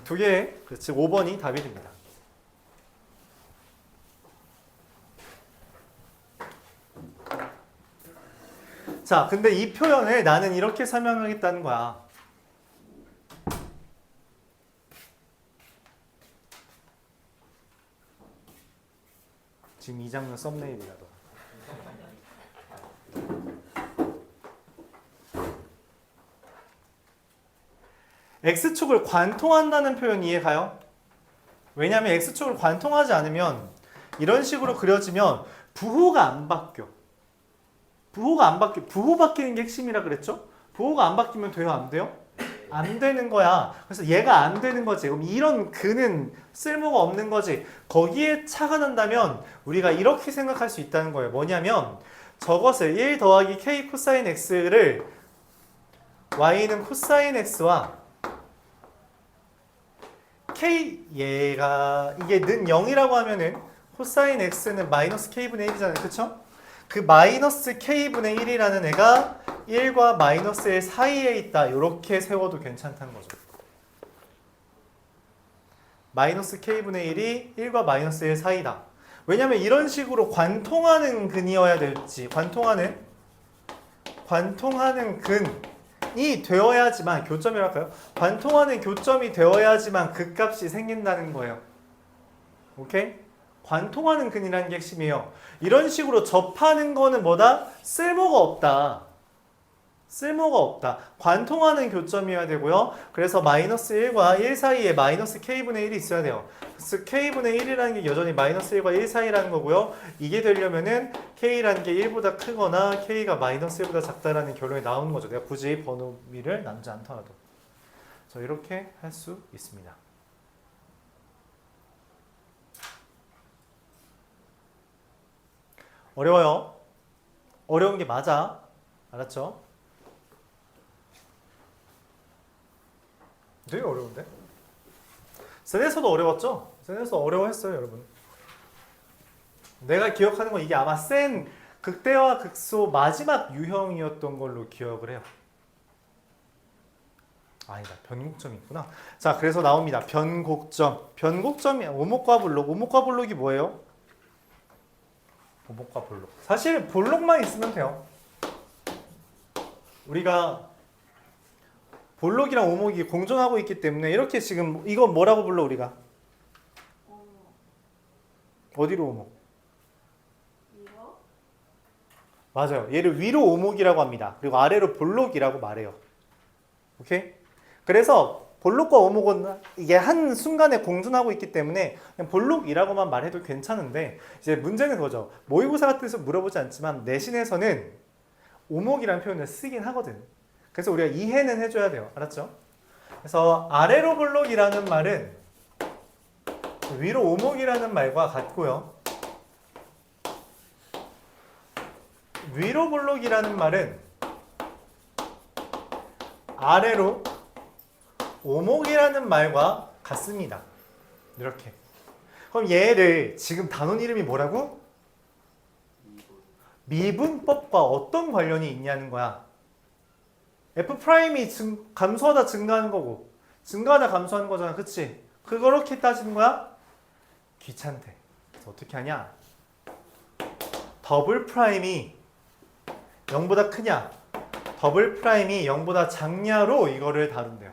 두 개, 즉 5번이 답이 됩니다. 자, 근데 이 표현을 나는 이렇게 설명하겠다는 거야. 지금 이 장면 썸네일이라도. X축을 관통한다는 표현 이해가요? 왜냐하면 X축을 관통하지 않으면 이런 식으로 그려지면 부호가 안 바뀌어. 부호 바뀌는 게 핵심이라 그랬죠? 부호가 안 바뀌면 돼요? 안 돼요? 안 되는 거야. 그래서 얘가 안 되는 거지. 그럼 이런 근은 쓸모가 없는 거지. 거기에 차가 난다면 우리가 이렇게 생각할 수 있다는 거예요. 뭐냐면 저것을 1 더하기 k 코사인 x를 y는 코사인 x와 k 얘가 이게 는 0이라고 하면은 코사인 x는 마이너스 k분의 1이잖아요. 그쵸? 그 마이너스 k분의 1이라는 애가 1과 마이너스 1 사이에 있다. 이렇게 세워도 괜찮다는 거죠. 마이너스 k분의 1이 1과 마이너스 1 사이다. 왜냐면 이런 식으로 관통하는 근이어야 될지 관통하는 근이 되어야지만 교점이랄까요? 관통하는 교점이 되어야지만 그 값이 생긴다는 거예요. 오케이? 관통하는 근이라는 게 핵심이에요. 이런 식으로 접하는 거는 뭐다? 쓸모가 없다. 쓸모가 없다. 관통하는 교점이어야 되고요. 그래서 마이너스 1과 1 사이에 마이너스 k분의 1이 있어야 돼요. 그래서 k분의 1이라는 게 여전히 마이너스 1과 1 사이라는 거고요. 이게 되려면은 k라는 게 1보다 크거나 k가 마이너스 1보다 작다라는 결론이 나오는 거죠. 내가 굳이 번호미를 나누지 않더라도. 그래서 이렇게 할 수 있습니다. 어려워요. 어려운 게 맞아. 알았죠? 되게 어려운데? 센에서도 어려웠죠? 센에서 어려워했어요, 여러분. 내가 기억하는 건 이게 아마 센 극대화 극소 마지막 유형이었던 걸로 기억을 해요. 아니다, 변곡점이 있구나. 자, 그래서 나옵니다. 변곡점. 변곡점이 오목과 볼록. 오목과 볼록이 뭐예요? 오목과 볼록. 사실 볼록만 있으면 돼요. 우리가 볼록이랑 오목이 공존하고 있기 때문에 이렇게 지금 이건 뭐라고 불러 우리가? 어디로 오목? 위로? 맞아요. 얘를 위로 오목이라고 합니다. 그리고 아래로 볼록이라고 말해요. 오케이? 그래서 볼록과 오목은 이게 한 순간에 공존하고 있기 때문에 그냥 볼록이라고만 말해도 괜찮은데 이제 문제는 그거죠. 모의고사 같은 데서 물어보지 않지만 내신에서는 오목이라는 표현을 쓰긴 하거든. 그래서 우리가 이해는 해줘야 돼요. 알았죠? 그래서 아래로 볼록이라는 말은 위로 오목이라는 말과 같고요. 위로 볼록이라는 말은 아래로 오목이라는 말과 같습니다. 이렇게. 그럼 얘를 지금 단원 이름이 뭐라고? 미분법과 어떤 관련이 있냐는 거야. F'이 감소하다 증가하는 거고 증가하다 감소하는 거잖아. 그치? 그렇게 따지는 거야? 귀찮대. 그래서 어떻게 하냐? 더블 프라임이 0보다 크냐? 더블 프라임이 0보다 작냐로 이거를 다룬대요.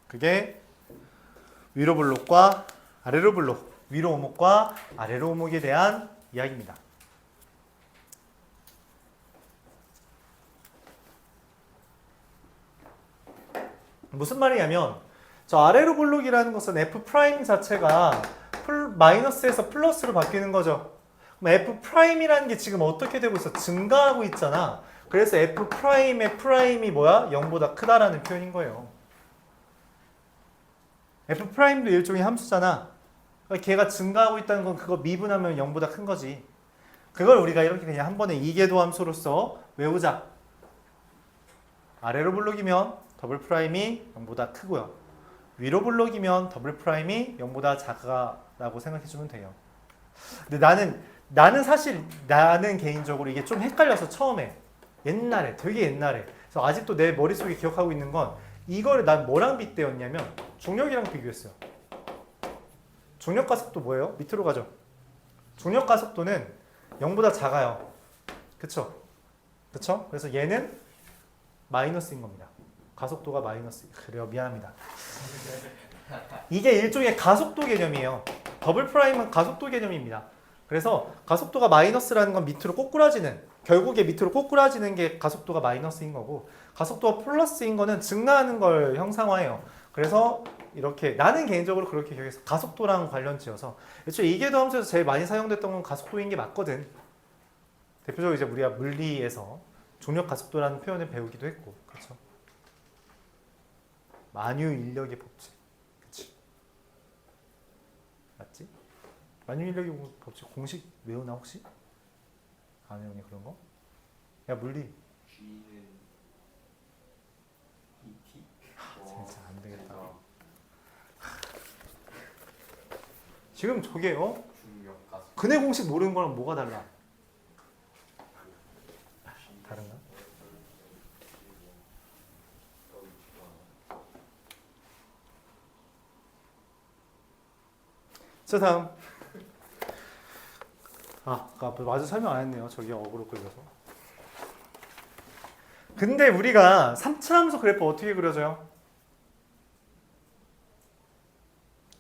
그게 위로 블록과 아래로 블록, 위로 오목과 아래로 오목에 대한 이야기입니다. 무슨 말이냐면 저 아래로 블록이라는 것은 f 프라임 자체가 마이너스에서 플러스로 바뀌는 거죠. 그럼 f 프라임이라는 게 지금 어떻게 되고 있어? 증가하고 있잖아. 그래서 f 프라임의 프라임이 뭐야? 0보다 크다라는 표현인 거예요. f 프라임도 일종의 함수잖아. 그러니까 걔가 증가하고 있다는 건 그거 미분하면 0보다 큰 거지. 그걸 우리가 이렇게 그냥 한 번에 이계도 함수로서 외우자. 아래로 블록이면 더블 프라임이 0보다 크고요. 위로 블록이면 더블 프라임이 0보다 작아라고 생각해 주면 돼요. 근데 나는 개인적으로 이게 좀 헷갈려서 처음에 되게 옛날에 그래서 아직도 내 머릿속에 기억하고 있는 건 이거를 난 뭐랑 빗대었냐면 중력이랑 비교했어요. 중력 가속도 뭐예요? 밑으로 가죠. 중력 가속도는 0보다 작아요. 그쵸? 그래서 얘는 마이너스인 겁니다. 가속도가 마이너스. 그래요. 미안합니다. 이게 일종의 가속도 개념이에요. 더블 프라임은 가속도 개념입니다. 그래서 가속도가 마이너스라는 건 밑으로 꼬꾸라지는, 결국에 밑으로 꼬꾸라지는 게 가속도가 마이너스인 거고, 가속도가 플러스인 거는 증가하는 걸 형상화해요. 그래서 이렇게 나는 개인적으로 그렇게 기억해서 가속도랑 관련 지어서 애초에 이계도 함수에서 제일 많이 사용됐던 건 가속도인 게 맞거든. 대표적으로 이제 우리가 물리에서 중력 가속도라는 표현을 배우기도 했고, 그렇죠? 만유 인력의 법칙, 그렇지? 맞지? 만유 인력의 법칙 공식 외우나 혹시? 안 외우니 그런 거? 야 물리. G는 ET. 진짜 안 되겠다. 지금 저게 중력 가속. 근해 공식 모르는 거랑 뭐가 달라? 다른가? 자 다음. 아까 마저 설명 안 했네요. 저기 어그로 끌려서. 근데 우리가 3차 함수 그래프 어떻게 그려져요?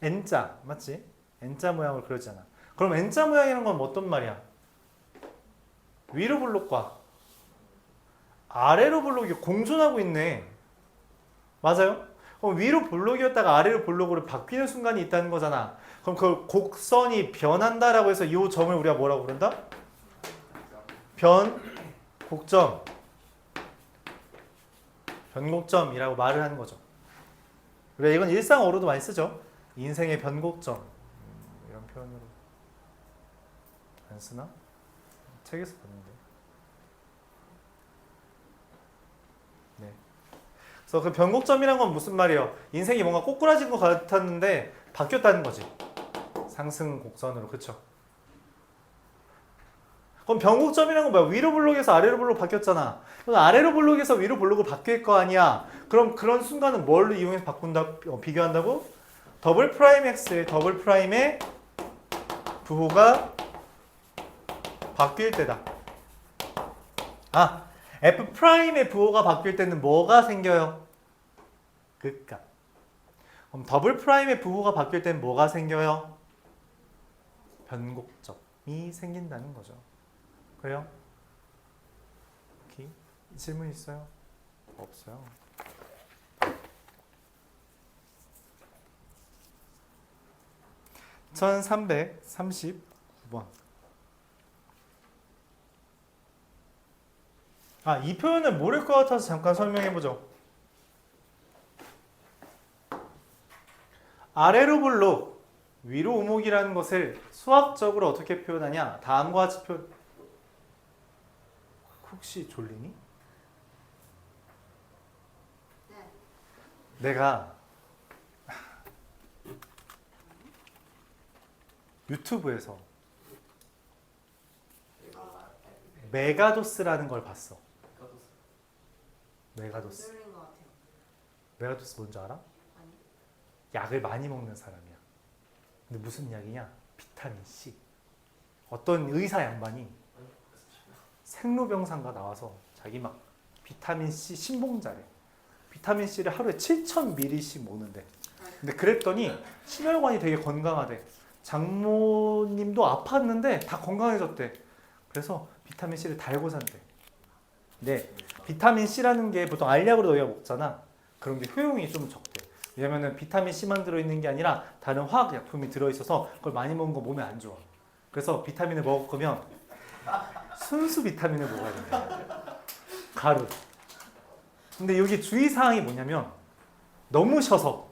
N자 맞지? N자 모양을 그려지잖아. 그럼 N자 모양이라는 건 어떤 말이야? 위로 블록과 아래로 블록이 공존하고 있네. 맞아요? 그럼 위로 블록이었다가 아래로 블록으로 바뀌는 순간이 있다는 거잖아. 그럼 그 곡선이 변한다라고 해서 이 점을 우리가 뭐라고 부른다? 변곡점. 변곡점이라고 말을 하는 거죠. 그래 이건 일상어로도 많이 쓰죠. 인생의 변곡점. 이런 표현으로 안 쓰나? 책에서 봤는데. 네. 그래서 그 변곡점이란 건 무슨 말이에요? 인생이 뭔가 꼬꾸라진 것 같았는데 바뀌었다는 거지. 상승 곡선으로. 그쵸? 그럼 변곡점이란 건 뭐야? 위로 블록에서 아래로 블록 바뀌었잖아. 그럼 아래로 블록에서 위로 블록으로 바뀔 거 아니야. 그럼 그런 순간은 뭘로 이용해서 비교한다고? 더블 프라임 x의 더블 프라임의 부호가 바뀔 때다. f 프라임의 부호가 바뀔 때는 뭐가 생겨요? 극값. 그럼 더블 프라임의 부호가 바뀔 때는 뭐가 생겨요? 변곡점이 생긴다는 거죠. 그래요? 오케이. 질문 있어요? 없어요. (1339번) 이 표현을 모를 것 같아서 잠깐 설명해보죠. 아래로 블록, 위로 오목이라는 것을 수학적으로 어떻게 표현하냐? 다음과 같이 혹시 졸리니? 네. 내가 유튜브에서 메가도스라는 걸 봤어. 메가도스. 들린 것 같아요. 메가도스 뭔지 알아? 아니. 약을 많이 먹는 사람이야. 근데 무슨 약이냐? 비타민 C. 어떤 의사 양반이 생로병사가 나와서 자기 막 비타민 C 신봉자래. 비타민 C를 하루에 7,000ml씩 먹는데. 근데 그랬더니 심혈관이 되게 건강하대. 장모님도 아팠는데 다 건강해졌대. 그래서 비타민 C를 달고 산대. 네, 비타민 C라는 게 보통 알약으로 너희가 먹잖아. 그런 게 효용이 좀 적대. 왜냐면은 비타민 C만 들어있는 게 아니라 다른 화학약품이 들어있어서 그걸 많이 먹는 거 몸에 안 좋아. 그래서 비타민을 먹을 거면 순수 비타민을 먹어야 된다. 가루. 근데 여기 주의사항이 뭐냐면 너무 셔서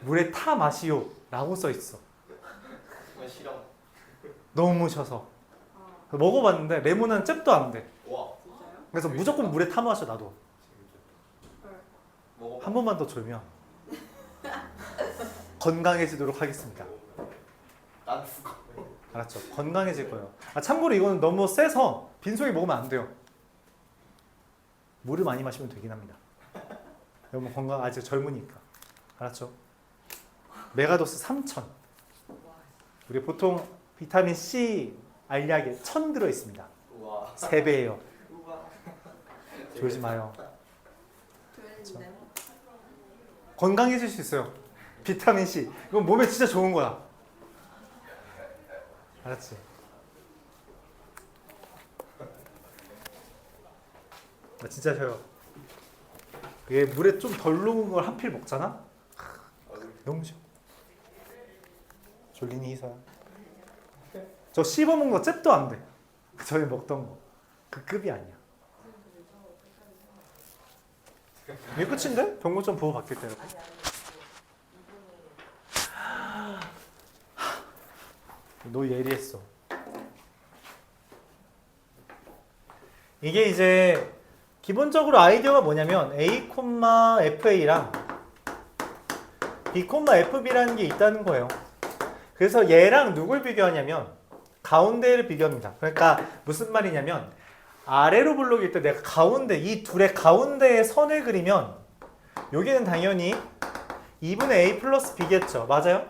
물에 타 마시오 라고 써있어. 이건 싫어. 너무 셔서. 먹어봤는데 레몬은 잽도 안 돼. 와. 진짜요? 그래서 무조건 물에 타 마셔 나도. 먹어. 한 번만 더 졸면 건강해지도록 하겠습니다. 난 죽어. 알았죠? 건강해질 거예요. 참고로 이거는 너무 세서 빈속에 먹으면 안 돼요. 물을 많이 마시면 되긴 합니다. 여러분 건강 아직 젊으니까. 알았죠? 메가도스 3,000. 우리 보통 비타민 C 알약에 1,000 들어 있습니다. 우와. 3배예요. 우와. 졸지 마요. 좋은데. 건강해질 수 있어요. 비타민 C. 이건 몸에 진짜 좋은 거야. 알았지? 나 진짜 쉬어요. 얘 물에 좀 덜 녹은 걸 한 필 먹잖아? 너무 쉬워. 졸리니 이사야. 저 씹어 먹는 거 잽도 안 돼. 저희 먹던 거. 그 급이 아니야. 이게 끝인데? 병문점 보호 받길 때로. 너 예리했어. 이게 이제 기본적으로 아이디어가 뭐냐면 A, FA랑 B, FB라는 게 있다는 거예요. 그래서 얘랑 누굴 비교하냐면 가운데를 비교합니다. 그러니까 무슨 말이냐면 아래로 블록일 때 내가 가운데 이 둘의 가운데에 선을 그리면 여기는 당연히 2분의 A 플러스 B겠죠. 맞아요?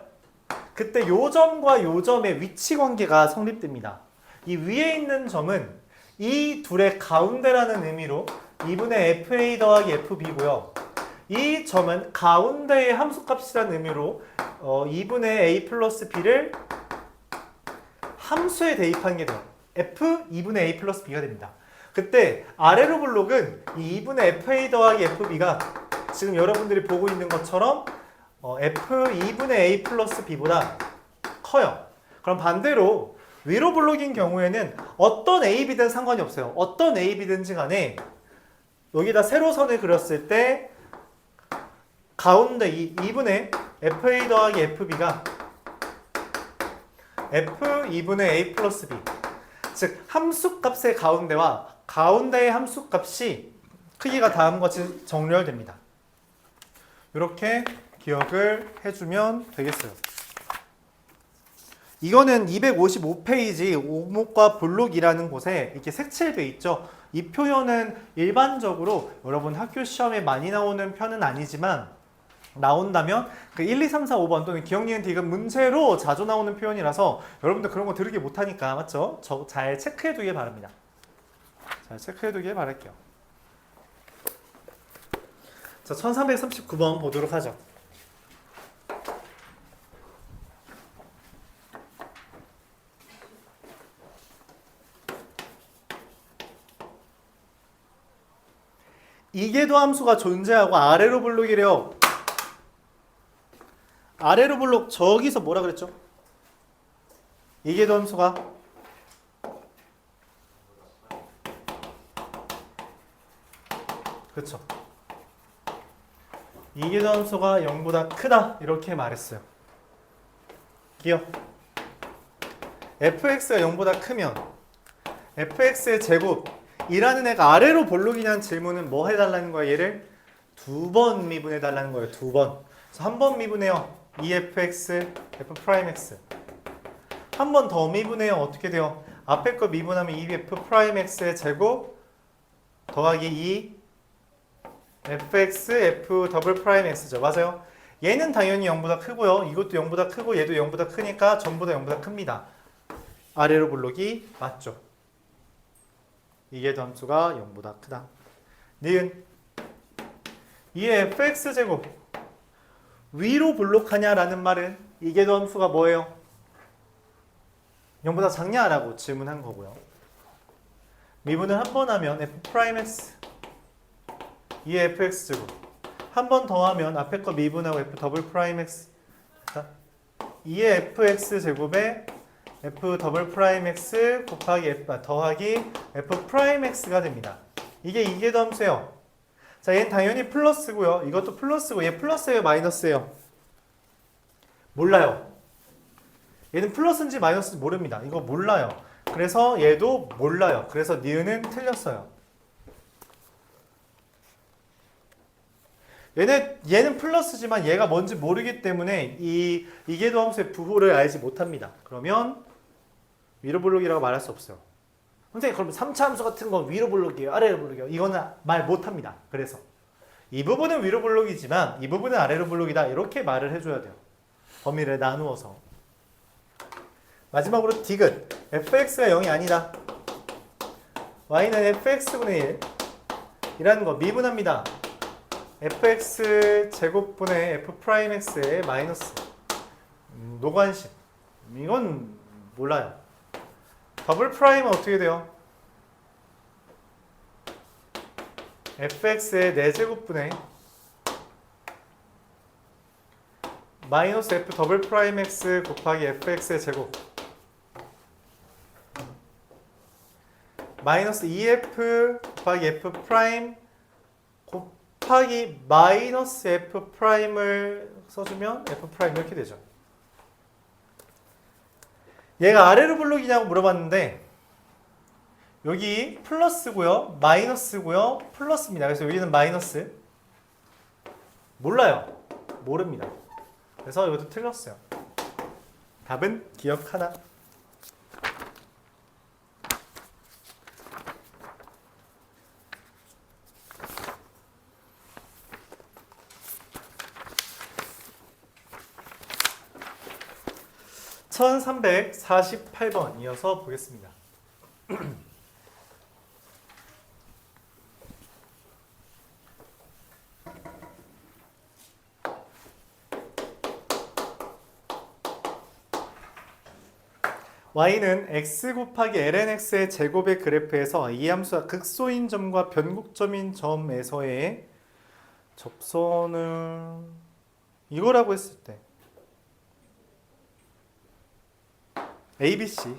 그때 요 점과 요 점의 위치 관계가 성립됩니다. 이 위에 있는 점은 이 둘의 가운데라는 의미로 2분의 FA 더하기 FB고요. 이 점은 가운데의 함수값이라는 의미로 2분의 A 플러스 B를 함수에 대입한 게 돼요. F 2분의 A 플러스 B가 됩니다. 그때 아래로 블록은 이 2분의 FA 더하기 FB가 지금 여러분들이 보고 있는 것처럼 F 2분의 A 플러스 B보다 커요. 그럼 반대로 위로 블록인 경우에는 어떤 A, B든 상관이 없어요. 어떤 A, B든지 간에 여기다 세로선을 그렸을 때 가운데 이 2분의 FA 더하기 FB가 F 2분의 A 플러스 B, 즉 함수값의 가운데와 가운데의 함수값이 크기가 다음과 같이 정렬됩니다. 이렇게 기억을 해주면 되겠어요. 이거는 255페이지 오목과 블록이라는 곳에 이렇게 색칠돼 있죠. 이 표현은 일반적으로 여러분 학교 시험에 많이 나오는 편은 아니지만 나온다면 그 1, 2, 3, 4, 5번 또는 기억, 니은, 디귿 문제로 자주 나오는 표현이라서 여러분들 그런 거 들으기 못하니까 맞죠? 잘 체크해 두길 바랍니다. 잘 체크해 두길 바랄게요. 자, 1339번 보도록 하죠. 이계도 함수가 존재하고 아래로 블록이래요. 아래로 블록 저기서 뭐라 그랬죠? 이계도 함수가 그렇죠. 이계도 함수가 0보다 크다 이렇게 말했어요. 기억. fx가 0보다 크면 fx의 제곱이라는 애가 아래로 볼록이냐는 질문은 뭐 해달라는 거야? 얘를 2번 미분해달라는 거예요. 2번. 그래서 한 번 미분해요. 2fx, f'x. 한 번 더 미분해요. 어떻게 돼요? 앞에 거 미분하면 2f'x의 제곱 더하기 2 fx, f 더블 프라임 x죠. 맞아요? 얘는 당연히 0보다 크고요. 이것도 0보다 크고 얘도 0보다 크니까 전부 다 0보다 큽니다. 아래로 블록이 맞죠. 이게 함수가 0보다 크다. 니은 이의 fx제곱 위로 블록하냐라는 말은 이게 함수가 뭐예요? 0보다 작냐라고 질문한 거고요. 미분을 한 번 하면 f'x 이의 fx제곱 한 번 더 하면 앞에 거 미분하고 f 더블 프라임 x 이의 fx제곱에 f 더블 프라임 x 곱하기 f 더하기 f 프라임 x가 됩니다. 이게 함수예요. 자, 얘는 당연히 플러스고요. 이것도 플러스고 얘 플러스예요, 마이너스예요? 몰라요. 얘는 플러스인지 마이너스인지 모릅니다. 이거 몰라요. 그래서 얘도 몰라요. 그래서 니은은 틀렸어요. 얘는 플러스지만 얘가 뭔지 모르기 때문에 이 이계도 함수의 부호를 알지 못합니다. 그러면 위로 블록이라고 말할 수 없어요. 선생님 그러면 3차 함수 같은 건 위로 블록이에요? 아래로 블록이에요? 이거는 말 못합니다. 그래서 이 부분은 위로 블록이지만 이 부분은 아래로 블록이다. 이렇게 말을 해줘야 돼요. 범위를 나누어서. 마지막으로 디귿 fx가 0이 아니다. y는 fx분의 1 이라는 거 미분합니다. fx 제곱분의 f 프라임 x의 마이너스 노관심 이건 몰라요. 더블 프라임은 어떻게 돼요? fx의 4제곱분의 마이너스 f 더블 프라임 x 곱하기 fx의 제곱 마이너스 2f 곱하기 f 프라임 곱하기 마이너스 f 프라임을 써주면 f 프라임 이렇게 되죠. 얘가 아래로 블록이냐고 물어봤는데 여기 플러스고요, 마이너스고요, 플러스입니다. 그래서 여기는 마이너스. 몰라요. 모릅니다. 그래서 이것도 틀렸어요. 답은 기억 하나. (1348번) 이어서 보겠습니다. y는 x 곱하기 lnx의 제곱의 그래프에서 이 함수가 극소인 점과 변곡점인 점에서의 접선을 이거라고 했을 때 ABC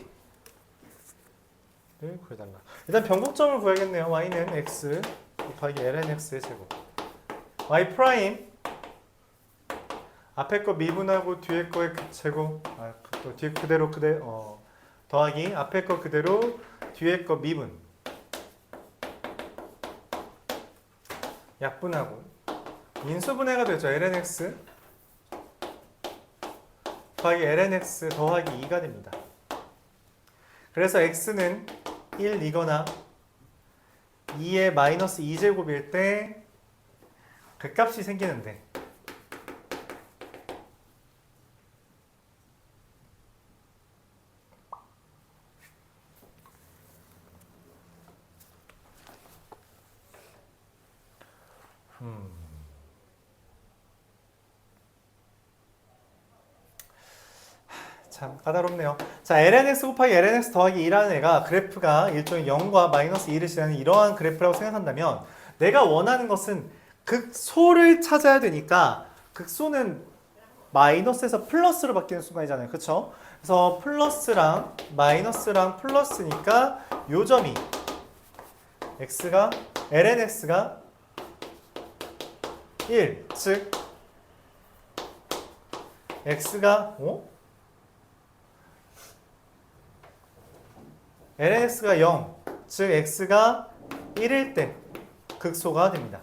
를 구해달라. 일단 변곡점을 구해야겠네요. y는 x 곱하기 lnx의 제곱 y 프라임 앞에 거 미분하고 뒤에 거의 제곱 또 뒤에 그대로 더하기 앞에 거 그대로 뒤에 거 미분 약분하고 인수분해가 되죠. lnx 더하기 lnx 더하기 2가 됩니다. 그래서 x는 1이거나 2의 마이너스 2제곱일 때 그 값이 생기는데 참 까다롭네요. 자, lnx 곱하기 lnx 더하기 2라는 애가 그래프가 일종의 0과 마이너스 2를 지나는 이러한 그래프라고 생각한다면 내가 원하는 것은 극소를 찾아야 되니까 극소는 마이너스에서 플러스로 바뀌는 순간이잖아요. 그쵸? 그래서 플러스랑 마이너스랑 플러스니까 요 점이 x가 lnx가 1, 즉 x가 lnx가 0, 즉 x가 1일 때 극소가 됩니다.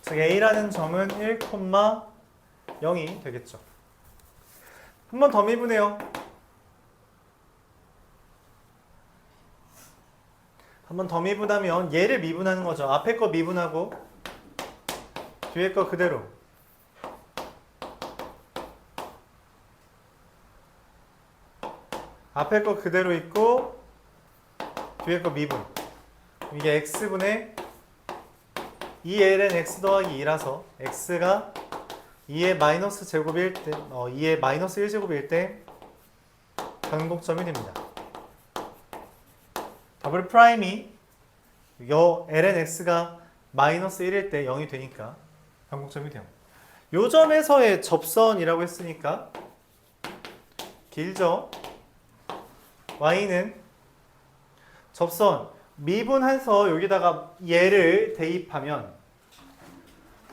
즉 a라는 점은 1,0이 되겠죠. 한 번 더 미분해요. 한 번 더 미분하면 얘를 미분하는 거죠. 앞에 거 미분하고 뒤에 거 그대로 앞에 거 그대로 있고 뒤에 거 미분. 이게 x분의 2ln x 더하기 2라서 x가 2의 마이너스 제곱일 때 2의 마이너스 1제곱일 때 변곡점이 됩니다. 더블 프라임이 요 ln x가 마이너스 1일 때 0이 되니까 변곡점이 돼요. 요 점에서의 접선이라고 했으니까 길죠? y는 접선 미분해서 여기다가 얘를 대입하면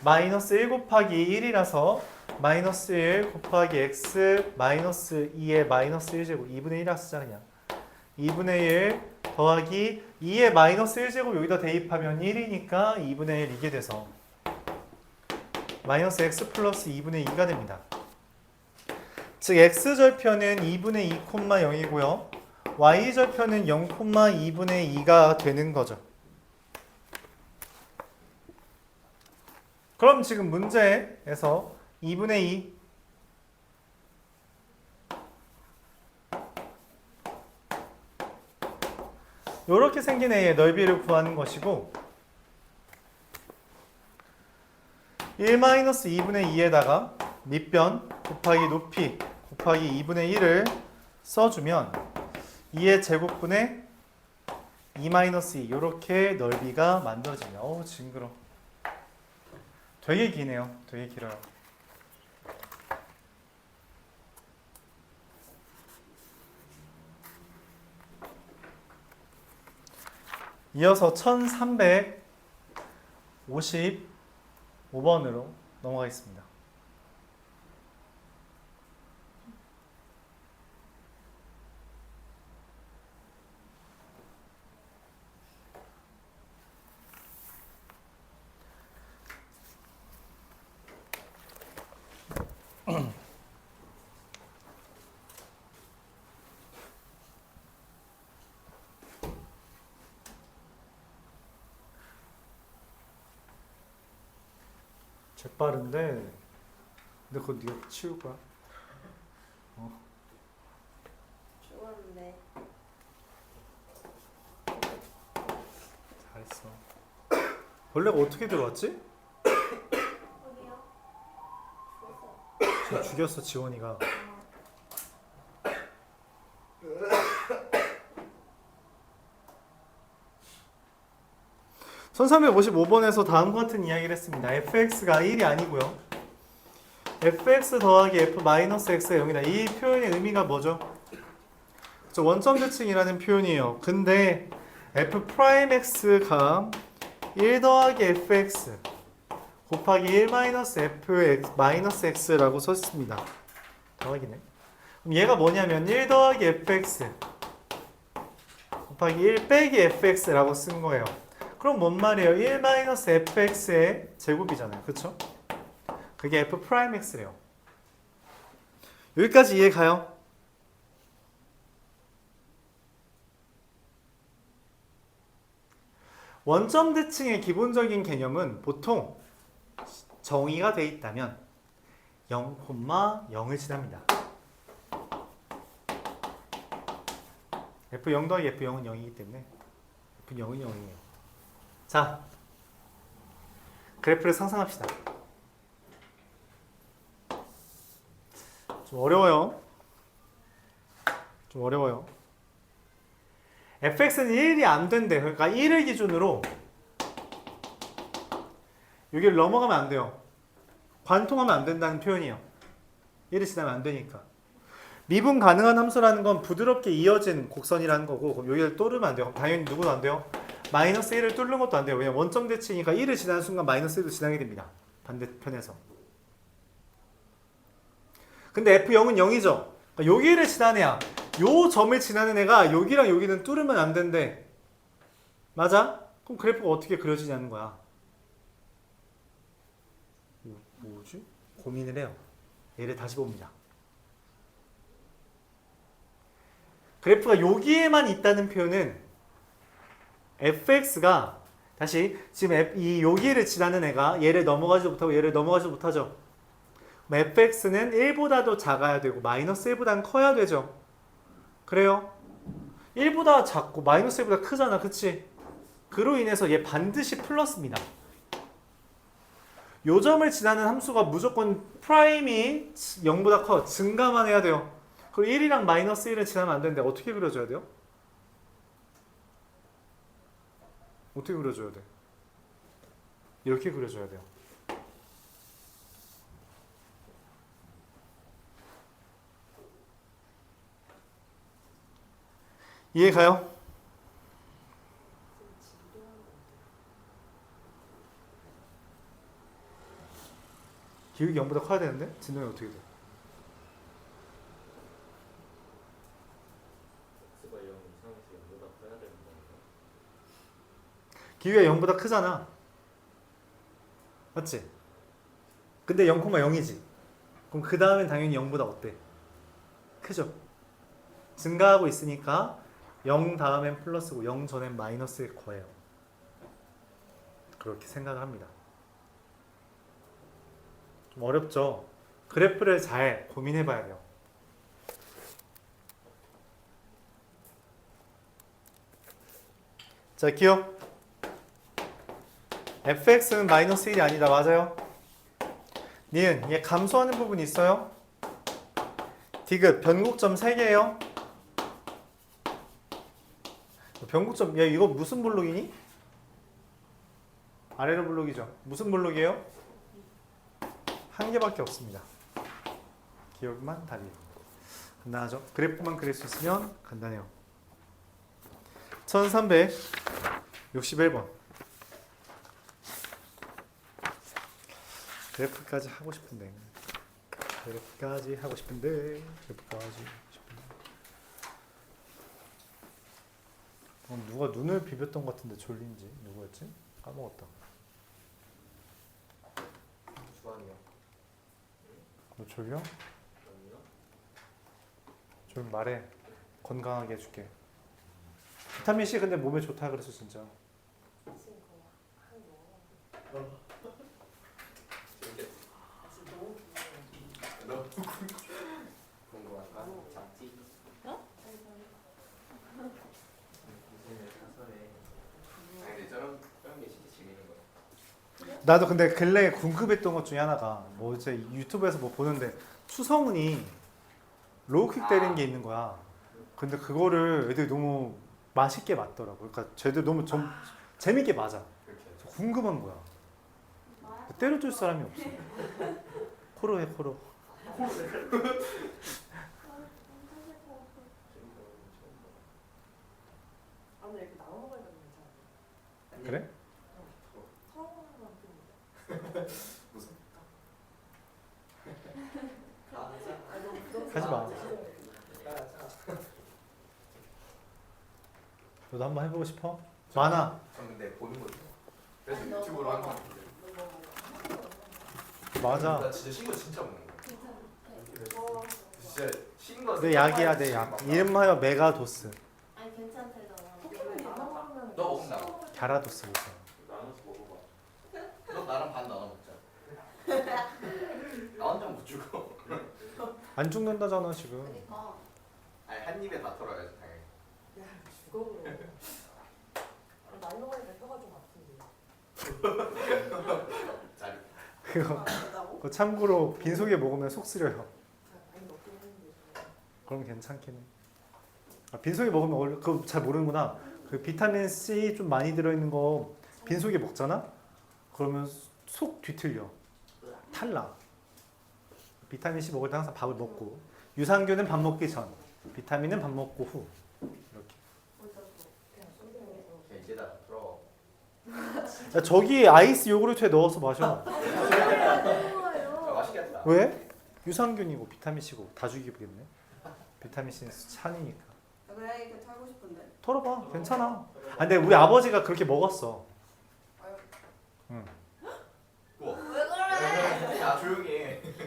마이너스 1 곱하기 1이라서 마이너스 1 곱하기 x 마이너스 2의 마이너스 1제곱 2분의 1이라 쓰자 그냥 2분의 1 더하기 2의 마이너스 1제곱 여기다 대입하면 1이니까 2분의 1 이게 돼서 마이너스 x 플러스 2분의 2가 됩니다. 즉 x절편은 2분의 2, 0이고요. y절편은 0, 2분의 2가 되는 거죠. 그럼 지금 문제에서 2분의 2 요렇게 생긴 애의 넓이를 구하는 것이고 1-2분의 2에다가 밑변 곱하기 높이 곱하기 2분의 1을 써주면 2의 제곱분의 2-2 요렇게 넓이가 만들어집니다. 어우 징그러. 되게 기네요. 되게 길어요. 이어서 1355번으로 넘어가겠습니다. 재빠른데 근데 그거 네가 치울 거야? 죽었는데. 잘했어. 벌레가 어떻게 들어왔지? 어디요? 죽었어. 죽였어 지원이가. (1355번에서) 다음과 같은 이야기를 했습니다. fx가 1이 아니고요. fx 더하기 f 마이너스 x가 0이다. 이 표현의 의미가 뭐죠? 저 원점 대칭이라는 표현이에요. 근데 f 프라임 x가 1 더하기 fx 곱하기 1 마이너스 f 마이너스 x라고 썼습니다. 더하기네. 그럼 얘가 뭐냐면 1 더하기 fx 곱하기 1 빼기 fx라고 쓴 거예요. 그럼 뭔 말이에요? 1 마이너스 fx의 제곱이잖아요. 그쵸? 그게 f 프라임 x래요. 여기까지 이해 가요? 원점 대칭의 기본적인 개념은 보통 정의가 돼 있다면 0, 0을 지납니다. f0 더하기 f0은 0이기 때문에 f0은 0이에요. 자, 그래프를 상상합시다. 좀 어려워요. 좀 어려워요. fx는 1이 안 된대. 그러니까 1을 기준으로 여기를 넘어가면 안 돼요. 관통하면 안 된다는 표현이에요. 1을 지나면 안 되니까. 미분 가능한 함수라는 건 부드럽게 이어진 곡선이라는 거고, 그럼 여기를 뚫으면 안 돼요. 당연히 누구도 안 돼요. 마이너스 1을 뚫는 것도 안 돼요. 왜냐면 원점 대칭이니까 1을 지나는 순간 마이너스 1도 지나게 됩니다. 반대편에서. 근데 f0은 0이죠. 그러니까 여기를 지나는 애야. 요 점을 지나는 애가 여기랑 여기는 뚫으면 안 된대. 맞아? 그럼 그래프가 어떻게 그려지냐는 거야. 뭐지? 고민을 해요. 얘를 다시 봅니다. 그래프가 여기에만 있다는 표현은 fx가 다시 지금 이 여기를 지나는 애가 얘를 넘어가지도 못하고 얘를 넘어가지도 못하죠. fx는 1보다도 작아야 되고 마이너스 1보다는 커야 되죠. 그래요? 1보다 작고 마이너스 1보다 크잖아. 그치? 그로 인해서 얘 반드시 플러스입니다. 요 점을 지나는 함수가 무조건 프라임이 0보다 커. 증가만 해야 돼요. 그리고 1이랑 마이너스 1은 지나면 안 되는데 어떻게 그려줘야 돼요? 어떻게 그려줘야 돼? 이렇게 그려줘야 돼요. 이해 가요? 기울기 0보다 커야 되는데? 진동이 어떻게 돼? X가 0 이상에서 0보다 커야 되는 건가? 기울기가 0보다 크잖아. 맞지? 근데 0,0이지. 그럼 그 다음엔 당연히 0보다 어때? 크죠? 증가하고 있으니까 0 다음엔 플러스고 0 전엔 마이너스일 거예요. 그렇게 생각을 합니다. 좀 어렵죠? 그래프를 잘 고민해 봐야 돼요. 자, 기억. fx는 마이너스 1이 아니다. 맞아요? 니은, 얘 감소하는 부분이 있어요? 디귿, 변곡점 3개예요? 변곡점, 얘 이거 무슨 블록이니? 아래로 블록이죠. 무슨 블록이에요? 한 개밖에 없습니다. 기억만 답이. 간단하죠? 그래프만 그릴 수 있으면 간단해요. 1361번. 그래프까지 하고 싶은데. 누가 눈을 비볐던 것 같은데 졸린지. 누구였지? 까먹었다. 주환이요. 너 졸려? 아니요. 좀 말해. 건강하게 해줄게. 비타민 C 근데 몸에 좋다 그랬어 진짜. 너 궁금한가? 작지? 무슨 사설에. 아니 근데 저런 게 진짜 재밌는 거야. 나도 근데 근래에 궁금했던 것 중에 하나가 뭐 이제 유튜브에서 뭐 보는데 추성훈이 로우킥 때리는 게 있는 거야. 근데 그거를 애들이 너무 맛있게 맞더라고. 그러니까 쟤들 너무 좀 재밌게 맞아. 그렇게. 그래서 궁금한 거야. 때려줄 사람이 없어. 코로 해 코로. 아, 근데 이렇게 나눠 먹으니까 좀 괜찮아요. 그래? 처음 하는 건 좀. 무슨? 아, 너무 부담스러워. 하지 마. 너도 한번 해보고 싶어? 많아. 전 근데 보는 거죠. 그래서 아니, 유튜브로 너 한 거 같은데. 맞아. 나 진짜 신거 진짜 먹는 거. 진짜 신거. 내 약이야 내 약. 이름하여 메가도스. 아니 괜찮대잖아. 포켓몬이 나눠 먹으면 너 먹나? 갸라도스. 그래서. 나눠서 먹어봐. 너 나랑 반 나눠 먹자. 나 혼자 못 죽어. 안 죽는다잖아 지금. 그러니까. 아니 한 입에 다 털어야지 당연히. 야, 죽어 그럼. 아, 나눠 먹으니까 혀가 좀 아픈데. 잘. 그거, 안 된다고? 그거 참고로 빈속에 먹으면 속 쓰려요. 많이 먹긴 했는데. 그럼 괜찮긴 해. 아, 빈속에 먹으면 원래 그거 잘 모르는구나. 그 비타민 C 좀 많이 들어있는 거 빈속에 먹잖아? 그러면 속 뒤틀려. 탈락. 비타민 C 먹을 때 항상 밥을 먹고 유산균은 밥 먹기 전, 비타민은 밥 먹고 후. 이렇게. 혼자 그냥 소주에서. 그냥 이제 다 털어. 야, 저기 아이스 요구르트에 넣어서 마셔. 아, 맛있겠다. 왜? 유산균이고 비타민 C고 다 죽이겠네. 비타민 C는 찬이니까. 그 얘기 하고 싶은데. 털어봐. 괜찮아. 아, 근데 우리 아버지가 그렇게 먹었어. 응. 우와. 왜 그래? 야 조용히 해. 진짜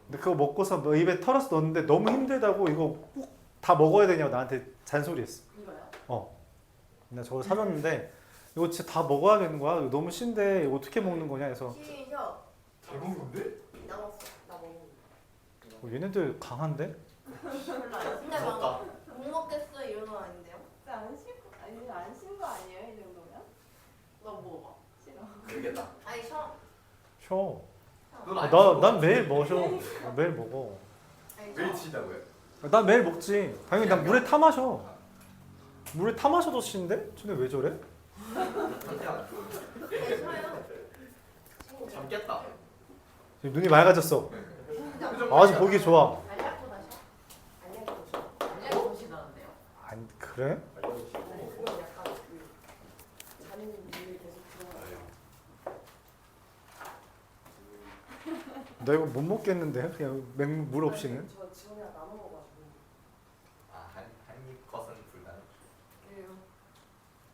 근데 그거 먹고서 뭐 입에 털어서 넣었는데 너무 힘들다고 이거 꼭 다 먹어야 되냐고 나한테 잔소리했어. 이거요? 나 저거 사줬는데 이거 진짜 다 먹어야 되는 거야. 이거 너무 신데 이거 어떻게 먹는 거냐 해서 시작. 잘 먹는데? 남았어. 나 먹는 얘네들 강한데? 별로 안 근데 부럽다. 알겠다. 아니 셔. 쉬어. 넌 아, 안 난 매일 마셔. 매일 먹어. 아니 왜 치다고요? 난 매일 먹지. 당연히 난 물에 타 마셔. 물에 타 마셔도 쉬는데? 쟤네 왜 저래? 상태 안 좋은데. 셔요. 잠깼다. 지금 눈이 맑아졌어. 아주 보기 좋아. 알약보다 셔. 알약보다 셔. 알약이 더 시나는데요? 아니 그래? 그건 약간 그 잔인 일이 계속 들어가요. 나 이거 못 먹겠는데 그냥 물 없이는. 저 지원이랑 나눠 먹어가지고. 한입 컷은 불가능. 그래요.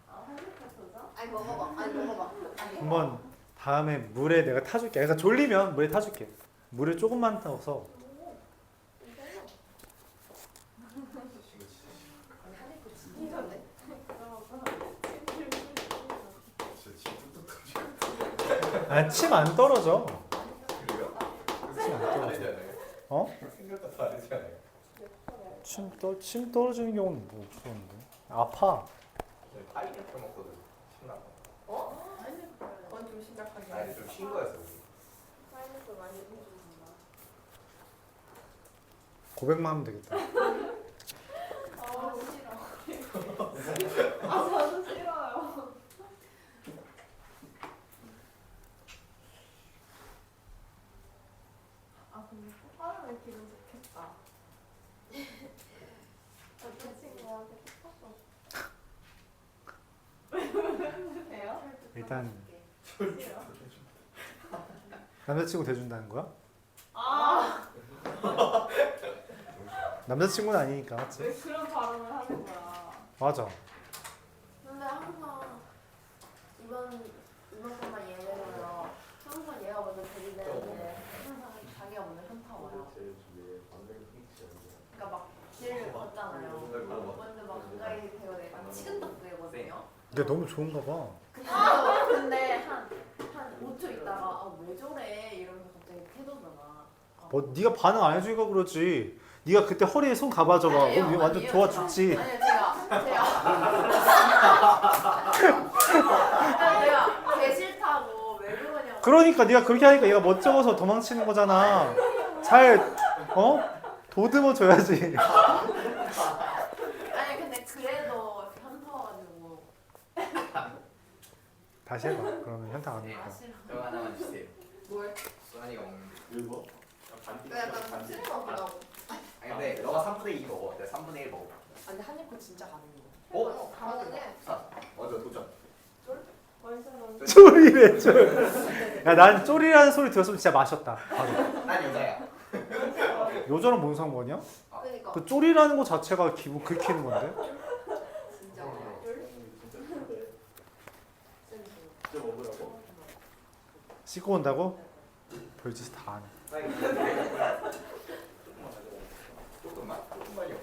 아 한입했어서? 아니 먹어봐. 아니 먹어봐. 아니. 한번 다음에 물에 내가 타줄게. 그러니까 졸리면 물에 타줄게. 물에 조금만 타서. 아니 한입 그 진짜 이건데? 침 안 떨어져. 그래요? 침 안 떨어져. 다르지 않아요? 어? 생각과 다르지 않아요? 침 떨어지는 경우는 뭐 없었는데. 아파. 파인애플 먹거든. 신나. 어? 그건 좀 심각하게. 아니 좀신 거였어. 파인애플 많이 해주는구나. 고백만 하면 되겠다. 아 싫어. 아 저도 싫어요. 아 근데 하루는 기분 좋겠다. 어떤 친구한테 톡톡 돼요? 일단 싫어. 남자친구 대준다는 거야? 아 남자친구는 아니니까 맞지? 왜 그런 발언을 하는 거야? 맞아. 근데 항상 이번 것만 예외로요. 항상 얘가 먼저 들이대는데 항상 자기가 먼저 현타 와요. 그러니까 막 길을 걷잖아요. 먼저 막 가까이 대고 내가 치근덕대거든요. 근데 너무 좋은가 봐. 근데 한 5초 있다가 아, 왜 저래 이러면서 갑자기 태도잖아. 뭐 네가 반응 안 해주니까 그렇지. 네가 그때 허리에 손 가봐줘봐. 아니에요, 완전 아니에요, 좋아 제가. 죽지. 아니요 제가 개 싫다고 왜 그러냐고. 그러니까 네가 그렇게 하니까 얘가 멋쩍어서 도망치는 거잖아. 잘 도듬어 줘야지. 아니 근데 그래도 현타 와가지고. 다시 해봐. 그러면 현타 안 올 아 거야. 싫어. 저 하나만 주세요. 뭘? 수환이가 먹는데. 일본? 그 약간 쓰는 거보다고. 아니 근데 너가 3분의 2 먹어. 내가 3분의 1 먹어. 아, 근데 한입 그 진짜 가는 거. 어? 가는데 맞아 도전. 원수는 쪼리래 쫄. 야난 쪼리라는 소리 들었으면 진짜 마셨다. 바로. 난 여자야. 여자랑 뭔 상관이야? 그러니까 그 쪼리라는 거 자체가 기분 긁히는 건데. 진짜 진짜 큰데. 진짜 먹으라고? 씻고 온다고? 별짓 다 하네. 나 이거 조금만 가져가. 조금만요.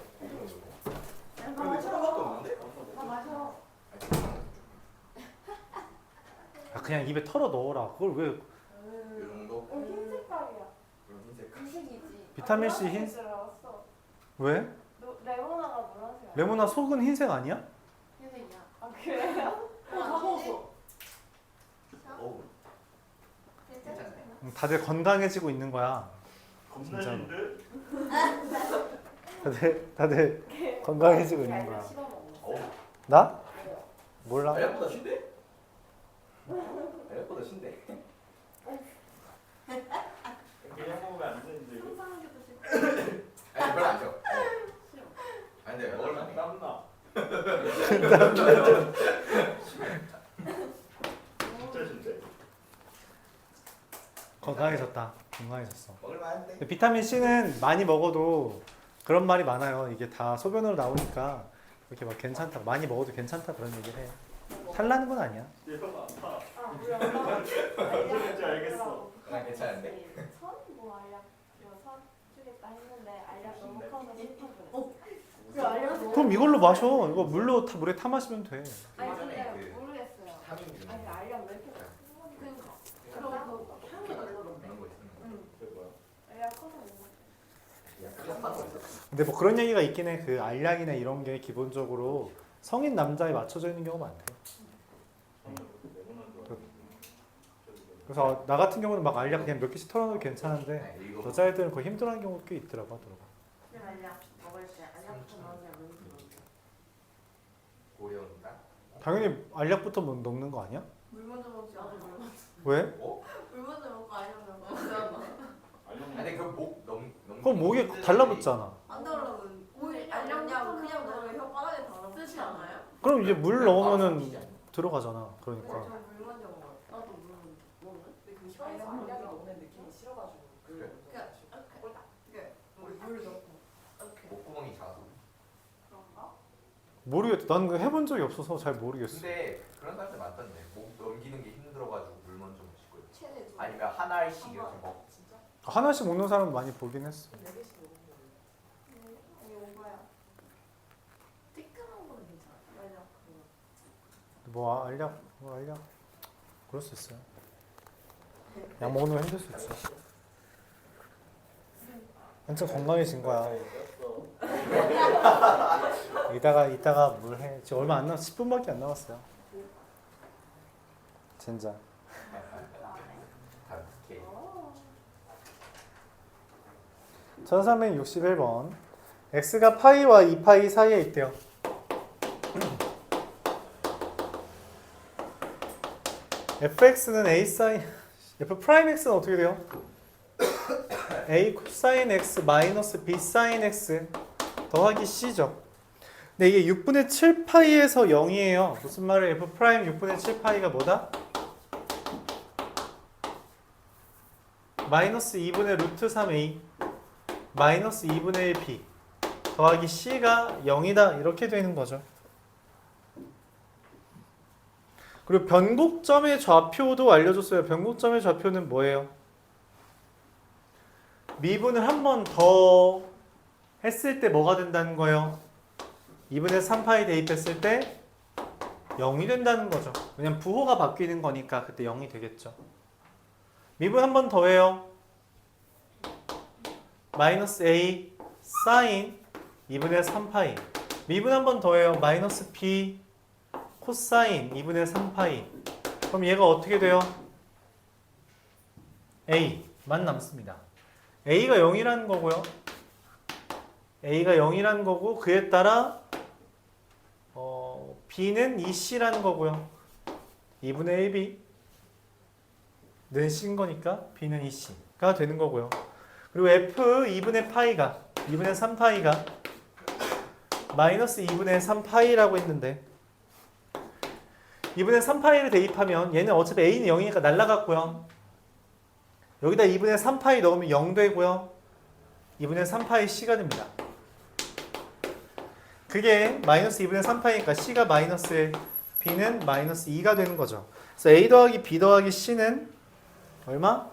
다 근데 조금밖에 없는데? 마셔. 야, 그냥 입에 털어 넣어라. 그걸 왜? 이 정도? 흰 색깔이야. 그럼 흰색. 흰색이지. 비타민 C 흰? 왜? 레모나가 노란색. 레모나 속은 흰색 아니야? 흰색이야. 아 그래요? 다 먹었어. 오. 괜찮네. 다들 건강해지고 있는 거야. 겁나는데? 다들 건강해지고 있는 거야. 씹어 먹어. 오. 나? 몰라. 알약보다 신데? 알약보다 신데. 그냥 먹으면 안 되는데 이거. 상상하기도 싫어. 아니 별로 안 줘. 싫어. 아니 근데 먹을만 해. 땀나. 진짜 신데? 건강해졌다. 건강해졌어. 먹을만한데. 근데 비타민 C는 많이 먹어도 그런 말이 많아요. 이게 다 소변으로 나오니까 이렇게 막 괜찮다. 많이 먹어도 괜찮다 그런 얘기를 해. 탈나는 건 아니야. 얘가 아파. 아 우리 엄마 뭔지 알겠어. 난 괜찮은데. 선뭐 알약 선 주겠다 했는데 알약 너무 맛있네. 커서 싫다고 그래. 알약 너무 그럼 이걸로 마셔. 이거 물에 타 마시면 돼. 아니 예전에 근데 그 모르겠어요. 타민 주는 아니 거. 알약 왜 이렇게 그러니까 그리고 그 향이 별로던데. 그런 거 있으면. 응. 그게 뭐야? 알약 커서 못 약간 하고 있어. 근데 뭐 그런 얘기가 있긴 해. 그 알약이나 이런 게 기본적으로 성인 남자에 맞춰져 있는 경우가 많대. 레몬한 줄 알았는데. 그래서 나 같은 경우는 막 알약 그냥 몇 개씩 털어놓어도 괜찮은데 네, 이거 여자애들은 거의 힘들어하는 경우도 꽤 있더라고 하더라고. 그냥 알약 먹을 때 알약부터 넣으면 고려온다. 당연히 알약부터 뭐 넣는 거 아니야? 물 먼저 먹지 않아? 물 먼저. 왜? 물 먼저 먹고 알약 먹잖아. 아니 그목 그럼 목에 달라붙잖아. 안 달라붙는. 오일 알약 그냥 넣으면 혀 바닥에 달라붙지 않아요? 그럼 이제 물 넣으면은 들어가잖아. 그러니까. 저물 먼저 먹어요. 나도 물 먹는? 근데 그 혀에서 알약이 녹는 느낌이 싫어가지고 그래. 물 넣고. 이렇게. 목구멍이 작아서. 그런가? 모르겠다. 난그 해본 적이 없어서 잘 모르겠어. 근데 그런 사람들 많던데. 목 넘기는 게 힘들어가지고 물 먼저 마시고. 최대 두. 아니면 한 알씩 이렇게 먹. 진짜? 하나씩 먹는 사람 많이 보긴 했어. 4개씩 먹는 거예요. 아니 오바야. 뜨끈한 거는 괜찮아. 알약 그거. 뭐 알약 그럴 수 있어요. 약 먹는 거 힘들 수 있어. 완전 건강해진 거야. 이따가 물 해. 지금 얼마 안 남았 10분밖에 안 남았어요. 진짜. 다 이렇게. 1361번. x가 파이와 2파이 사이에 있대요. fx는 a 사인 f 프라임 x는 어떻게 돼요? a 코사인 x 마이너스 b 사인 x 더하기 c죠. 근데 이게 6분의 7파이에서 0이에요. 무슨 말이에요? f 프라임 6분의 7파이가 뭐다? 마이너스 2분의 루트 3a 마이너스 2분의 1b 더하기 c가 0이다. 이렇게 되는 거죠. 그리고 변곡점의 좌표도 알려줬어요. 변곡점의 좌표는 뭐예요? 미분을 한 번 더 했을 때 뭐가 된다는 거예요? 2분의 3파이 대입했을 때 0이 된다는 거죠. 왜냐면 부호가 바뀌는 거니까 그때 0이 되겠죠. 미분 한 번 더 해요. 마이너스 a 사인 2분의 3파이. 미분 한 번 더 해요. 마이너스 b 코사인 2분의 3파이. 그럼 얘가 어떻게 돼요? a만 남습니다. a가 0이라는 거고요. a가 0이라는 거고 그에 따라 b는 2c라는 거고요. 2분의 1b 는 c인 거니까 b는 2c가 되는 거고요. 그리고 f 2분의 파이가 2분의 3파이가 마이너스 2분의 3파이라고 했는데 2분의 3파이를 대입하면 얘는 어차피 a는 0이니까 날라갔고요. 여기다 2분의 3파이 넣으면 0 되고요. 2분의 3파이 c가 됩니다. 그게 마이너스 2분의 3파이니까 c가 마이너스 1, b는 마이너스 2가 되는 거죠. 그래서 a 더하기 b 더하기 c는 얼마?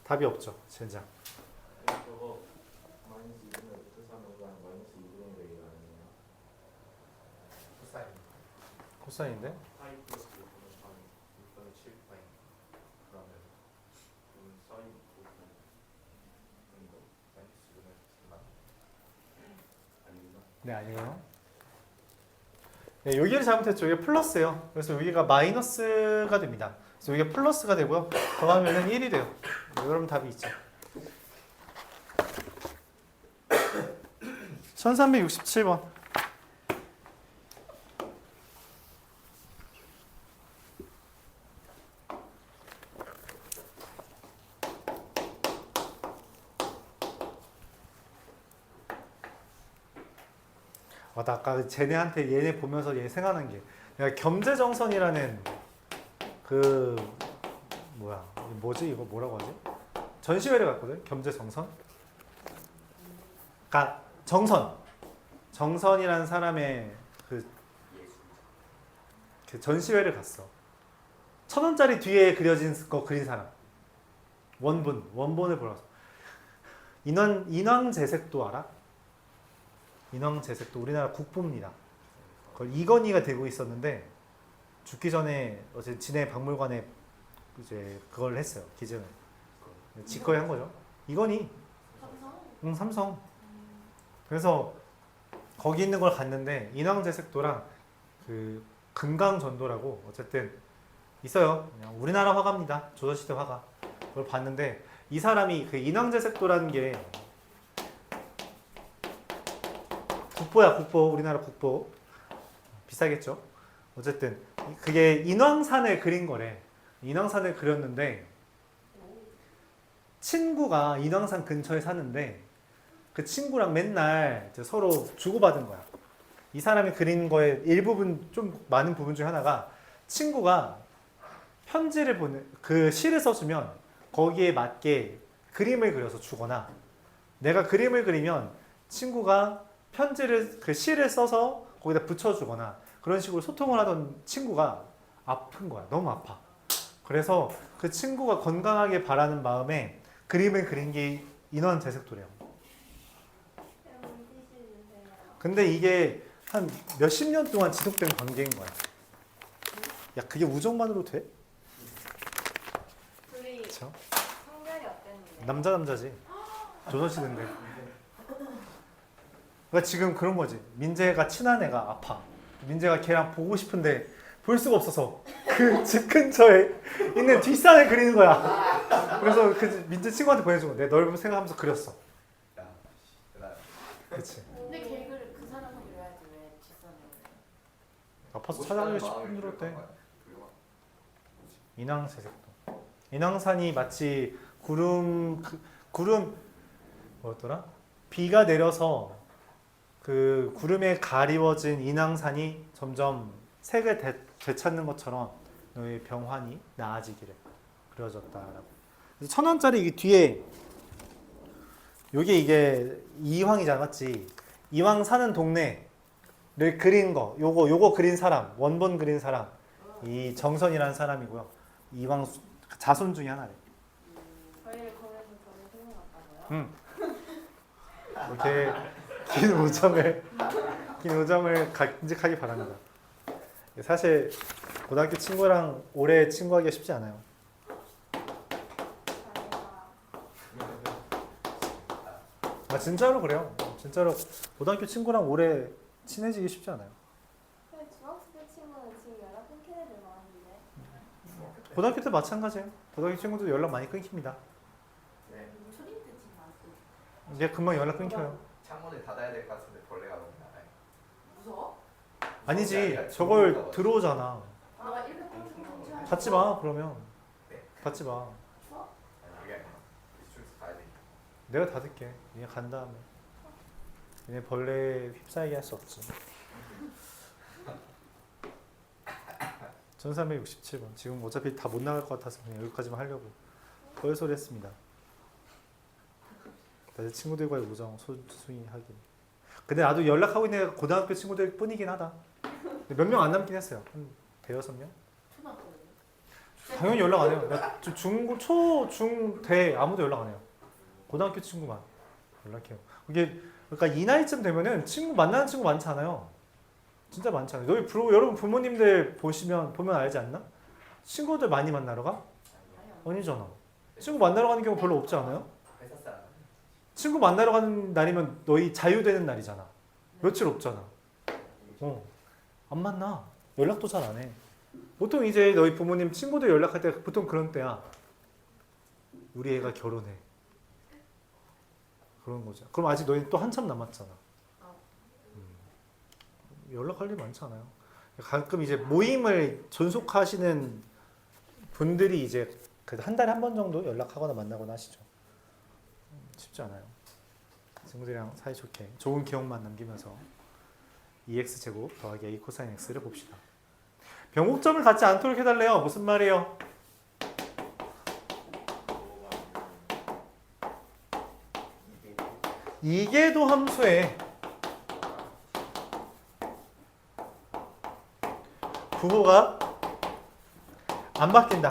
답이 없죠. 젠장. 저거 마이너스 2분의 루트 3과 마이너스 2분의 1이 아니에요. 코사인. 코사인인데? 파이 플러스 6분의 3, 6분의 7파이. 그러면 사인 5분의 마이너스 2분의 3만. 아니구나. 네, 아니고요. 네, 여기를 잘못했죠. 이게 플러스예요. 그래서 여기가 마이너스가 됩니다. 그래서 여기가 플러스가 되고요. 더하면은 1이 돼요. 네, 그럼 답이 있죠. 1367번. 나 아까 쟤네한테 얘네 보면서 얘 생각난 게 내가 겸재정선이라는 그 뭐지 이거 뭐라고 하지? 전시회를 갔거든. 겸재정선. 그러니까 정선이라는 사람의 그 전시회를 갔어. 1,000원짜리 뒤에 그려진 거 그린 사람. 원본을 보러 갔어. 인왕제색도 알아? 인왕제색도 우리나라 국보입니다. 그걸 이건희가 들고 있었는데 죽기 전에 어제 진해 박물관에 이제 그걸 했어요. 기증을. 직거래 한 거죠. 이건희. 삼성? 응, 삼성. 그래서 거기 있는 걸 갔는데 인왕제색도랑 그 금강전도라고 어쨌든 있어요. 그냥 우리나라 화가입니다. 조선시대 화가. 그걸 봤는데 이 사람이 그 인왕제색도라는 게 국보야, 국보. 우리나라 국보. 비싸겠죠? 어쨌든 그게 인왕산을 그린 거래. 인왕산을 그렸는데 친구가 인왕산 근처에 사는데 그 친구랑 맨날 이제 서로 주고받은 거야. 이 사람이 그린 거에 일부분, 좀 많은 부분 중에 하나가 친구가 편지를 그 시를 써주면 거기에 맞게 그림을 그려서 주거나 내가 그림을 그리면 친구가 그 시를 써서 거기다 붙여주거나 그런 식으로 소통을 하던 친구가 아픈 거야. 너무 아파. 그래서 그 친구가 건강하게 바라는 마음에 그림을 그린 게 인왕제색도래요. 근데 이게 한 몇십 년 동안 지속된 관계인 거야. 야, 그게 우정만으로 돼? 둘이 그쵸? 성별이 어땠는데? 남자지. 조선시대인데. 그러니까 지금 그런 거지. 민재가 친한 애가 아파. 민재가 걔랑 보고 싶은데 볼 수가 없어서 그 집 근처에 있는 뒷산을 그리는 거야. 그래서 그 민재 친구한테 보내준 거야. 내가 널 생각하면서 그렸어. 야, 대단. 그치. 근데 걔를 그 사람이 그려야지 왜 뒷산에 아파서 찾아가기 힘들었대. 인왕제색도. 인왕산이 마치 구름 뭐였더라? 비가 내려서 그 구름에 가리워진 인왕산이 점점 색을 되찾는 것처럼 너의 병환이 나아지기를 그려졌다라고. 그래서 1,000원짜리 이 뒤에 이게 이황이잖아, 맞지? 이황 사는 동네를 그린 거, 요거 그린 사람, 원본 그린 사람, 이 정선이라는 사람이고요. 이황 자손 중에 하나래. 저희를 거기서 저를 생각났다고요? 이렇게 긴 우정을 간직하기 바랍니다. 사실 고등학교 친구랑 오래 친구하기가 쉽지 않아요. 아, 진짜로 그래요. 진짜로 고등학교 친구랑 오래 친해지기 쉽지 않아요. 근데 중학생 때 친구는 지금 연락 끊긴 애들 많은데. 고등학교 때 마찬가지예요. 고등학교 친구도 연락 많이 끊깁니다. 초딩 때 친구 많았어. 이제 금방 연락 끊겨요. 창문을 닫아야 될 것 같은데 벌레가 너무 많아요. 무서워? 아니지, 저걸 들어오잖아. 너가 1급 끊긴 닫지 마, 그러면. 닫지 마. 아니, 그게 아니라 이쪽에서 가야 돼. 내가 닫을게. 얘 간 다음에. 얘네 벌레 휩싸이게 할 수 없지. 1367번. 지금 어차피 다 못 나갈 것 같아서 그냥 여기까지만 하려고 뻘소리 했습니다. 다들 친구들과의 우정 소중히 하길. 근데 나도 연락하고 있는 애가 고등학교 친구들 뿐이긴 하다. 몇 명 안 남긴 했어요. 한 대여섯 명? 초등학교. 당연히 연락 안 해요. 나 중고, 초, 중, 대 아무도 연락 안 해요. 고등학교 친구만 연락해요. 이게 그러니까 이 나이쯤 되면은 친구 만나는 친구 많지 않아요. 진짜 많지 않아요. 여러분 부모님들 보면 알지 않나? 친구들 많이 만나러 가? 아니잖아. 친구 만나러 가는 경우 별로 없지 않아요? 회사 사람. 친구 만나러 가는 날이면 너희 자유되는 날이잖아. 며칠 없잖아. 안 만나. 연락도 잘 안 해. 보통 이제 너희 부모님 친구들 연락할 때 보통 그런 때야. 우리 애가 결혼해. 그런 거죠. 그럼 아직 너희 또 한참 남았잖아. 연락할 일 많지 않아요. 가끔 이제 모임을 존속하시는 분들이 이제 한 달에 한 번 정도 연락하거나 만나거나 하시죠. 쉽지 않아요. 친구들이랑 사이좋게 좋은 기억만 남기면서 2x제곱 더하기 a 코사인 x를 봅시다. 변곡점을 갖지 않도록 해달래요. 무슨 말이에요? 이계도 함수에 부호가 안 바뀐다.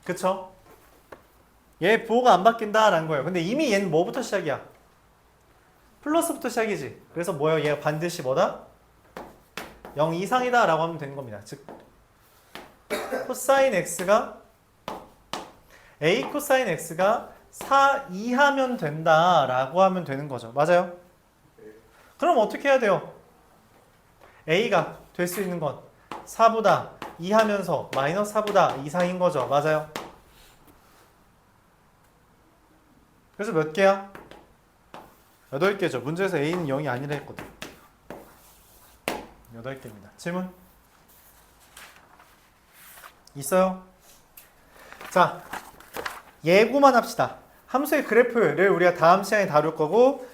그쵸? 얘 부호가 안 바뀐다라는 거예요. 근데 이미 얘는 뭐부터 시작이야? 플러스부터 시작이지. 그래서 뭐예요? 얘가 반드시 뭐다? 0 이상이다 라고 하면 되는 겁니다. 즉 코사인 x가 a 코사인 x가 4 이하면 된다 라고 하면 되는 거죠. 맞아요? 그럼 어떻게 해야 돼요? a가 될 수 있는 건 4보다 2 하면서 마이너스 4보다 이상인 거죠. 맞아요? 그래서 몇 개야? 8개죠. 문제에서 A는 0이 아니라 했거든. 8개입니다. 질문? 있어요? 자, 예고만 합시다. 함수의 그래프를 우리가 다음 시간에 다룰 거고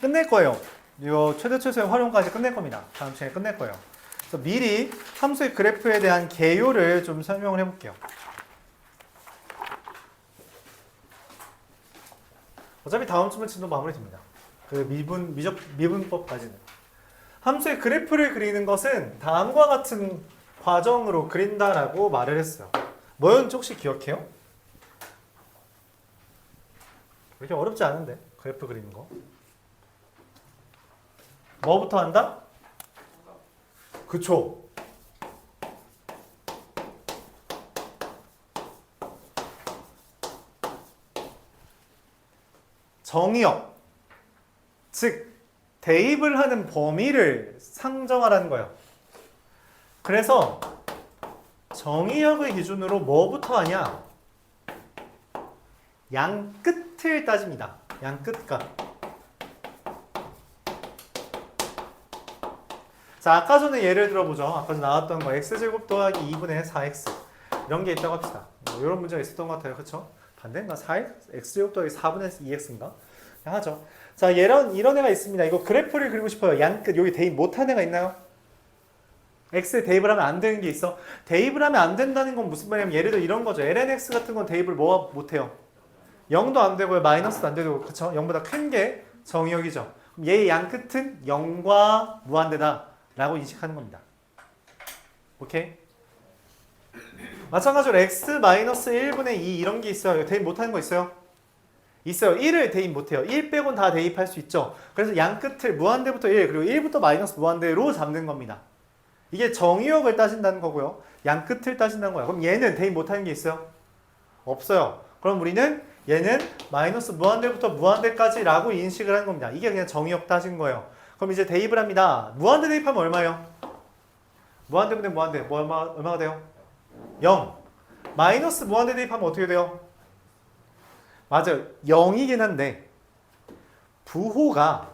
끝낼 거예요. 이거 최대 최소의 활용까지 끝낼 겁니다. 다음 시간에 끝낼 거예요. 그래서 미리 함수의 그래프에 대한 개요를 좀 설명을 해볼게요. 어차피 다음 주면쯤도 마무리됩니다. 그 미분법까지는. 함수의 그래프를 그리는 것은 다음과 같은 과정으로 그린다라고 말을 했어요. 뭐였는지 혹시 기억해요? 그렇게 어렵지 않은데 그래프 그리는 거. 뭐부터 한다? 그쵸. 정의역, 즉 대입을 하는 범위를 상정하라는 거예요. 그래서 정의역을 기준으로 뭐부터 하냐? 양 끝을 따집니다. 양 끝값. 자, 아까 전에 예를 들어보죠. 아까 전에 나왔던 거 x제곱 더하기 2분의 4x 이런 게 있다고 합시다. 뭐 이런 문제가 있었던 것 같아요. 그렇죠? 반대인가? 4x? x제곱 더하기 4분의 2x인가? 하죠. 자, 이런 애가 있습니다. 이거 그래프를 그리고 싶어요. 양 끝. 여기 대입 못한 애가 있나요? x에 대입을 하면 안 되는 게 있어. 대입을 하면 안 된다는 건 무슨 말이냐면 예를 들어 이런 거죠. lnx 같은 건 대입을 뭐 못해요? 0도 안 되고요. 마이너스도 안 되고 그쵸? 0보다 큰 게 정의역이죠. 그럼 얘의 양 끝은 0과 무한대다 라고 인식하는 겁니다. 오케이? 마찬가지로 x-1분의 2 이런 게 있어요. 대입 못하는 거 있어요? 있어요. 1을 대입 못해요. 1 빼곤 다 대입할 수 있죠. 그래서 양 끝을 무한대부터 1 그리고 1부터 마이너스 무한대로 잡는 겁니다. 이게 정의역을 따진다는 거고요. 양 끝을 따진다는 거예요. 그럼 얘는 대입 못하는 게 있어요? 없어요. 그럼 우리는 얘는 마이너스 무한대부터 무한대까지 라고 인식을 하는 겁니다. 이게 그냥 정의역 따진 거예요. 그럼 이제 대입을 합니다. 무한대 대입하면 얼마예요? 무한대분의 무한대 뭐 얼마가 돼요? 0. 마이너스 무한대 대입하면 어떻게 돼요? 맞아요. 0이긴 한데 부호가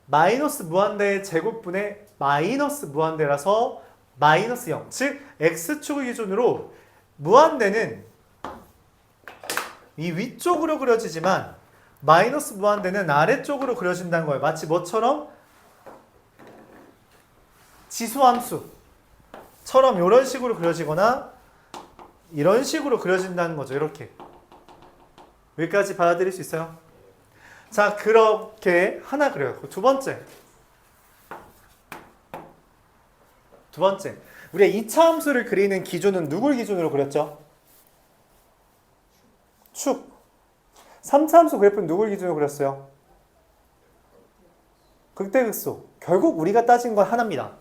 마이너스 무한대의 제곱분의 마이너스 무한대라서 마이너스 0. 즉 x축을 기준으로 무한대는 이 위쪽으로 그려지지만 마이너스 무한대는 아래쪽으로 그려진다는 거예요. 마치 뭐처럼? 지수함수처럼 이런 식으로 그려지거나 이런 식으로 그려진다는 거죠. 이렇게. 여기까지 받아들일 수 있어요? 자, 그렇게 하나 그려요. 두 번째. 우리가 2차 함수를 그리는 기준은 누굴 기준으로 그렸죠? 축. 3차 함수 그래프는 누굴 기준으로 그렸어요? 극대극소. 결국 우리가 따진 건 하나입니다.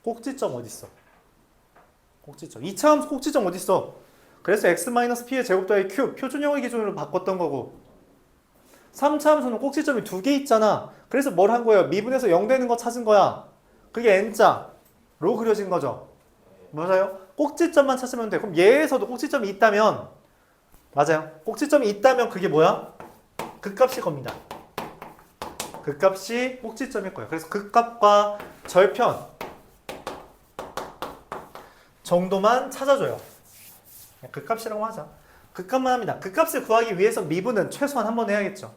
꼭지점 어딨어? 꼭지점. 2차 함수 꼭지점 어딨어? 그래서 x-p의 제곱 더하기 q 표준형을 기준으로 바꿨던 거고 3차 함수는 꼭지점이 2개 있잖아. 그래서 뭘 한 거예요? 미분에서 0 되는 거 찾은 거야. 그게 n자로 그려진 거죠. 맞아요? 꼭지점만 찾으면 돼. 그럼 얘에서도 꼭지점이 있다면 맞아요. 꼭지점이 있다면 그게 뭐야? 극값일 겁니다. 극값이 꼭지점일 거예요. 그래서 극값과 절편 정도만 찾아줘요. 극값이라고 하자. 극값만 합니다. 극값을 구하기 위해서 미분은 최소한 한 번 해야겠죠.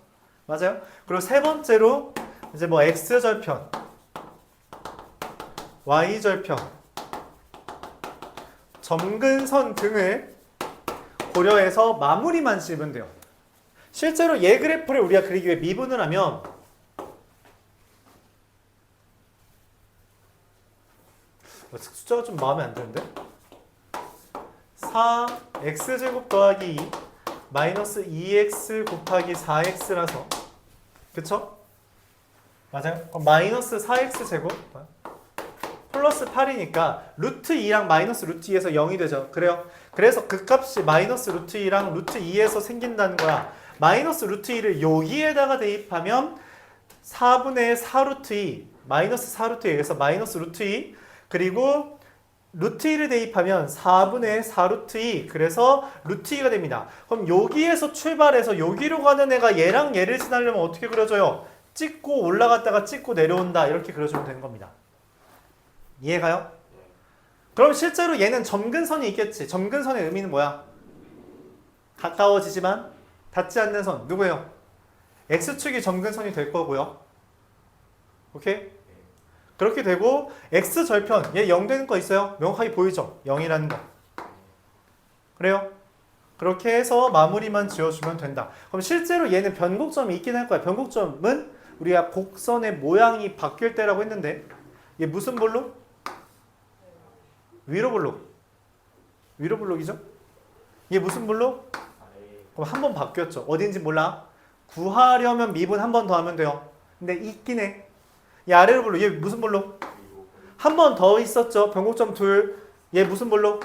맞아요? 그리고 세 번째로 이제 뭐 x절편, y절편, 점근선 등을 고려해서 마무리만 씹으면 돼요. 실제로 얘 그래프를 우리가 그리기 위해 미분을 하면 숫자가 좀 마음에 안 드는데? 4x제곱 더하기 2 마이너스 2x 곱하기 4x라서 그쵸? 맞아요? 그럼 마이너스 4x제곱 플러스 8이니까 루트 2랑 마이너스 루트 2에서 0이 되죠. 그래요? 그래서 극값이 마이너스 루트 2랑 루트 2에서 생긴다는 거야. 마이너스 루트 2를 여기에다가 대입하면 4분의 4 루트 2 마이너스 4 루트 2에서 마이너스 루트 2 그리고 루트 2를 대입하면 4분의 4 루트 2. 그래서 루트 2가 됩니다. 그럼 여기에서 출발해서 여기로 가는 애가 얘랑 얘를 지나려면 어떻게 그려져요? 찍고 올라갔다가 찍고 내려온다. 이렇게 그려주면 되는 겁니다. 이해가요? 그럼 실제로 얘는 점근선이 있겠지. 점근선의 의미는 뭐야? 가까워지지만 닿지 않는 선. 누구예요? X축이 점근선이 될 거고요. 오케이? 그렇게 되고 X절편 얘 0 되는 거 있어요? 명확하게 보이죠? 0이라는 거. 그래요? 그렇게 해서 마무리만 지어주면 된다. 그럼 실제로 얘는 변곡점이 있긴 할 거야. 변곡점은 우리가 곡선의 모양이 바뀔 때라고 했는데 얘 무슨 볼록? 위로 볼록. 위로 볼록이죠? 얘 무슨 볼록? 그럼 한 번 바뀌었죠. 어딘지 몰라? 구하려면 미분 한 번 더 하면 돼요. 근데 있긴 해. 얘 아래로 볼록. 얘 무슨 볼록? 한 번 더 있었죠. 변곡점 둘. 얘 무슨 볼록?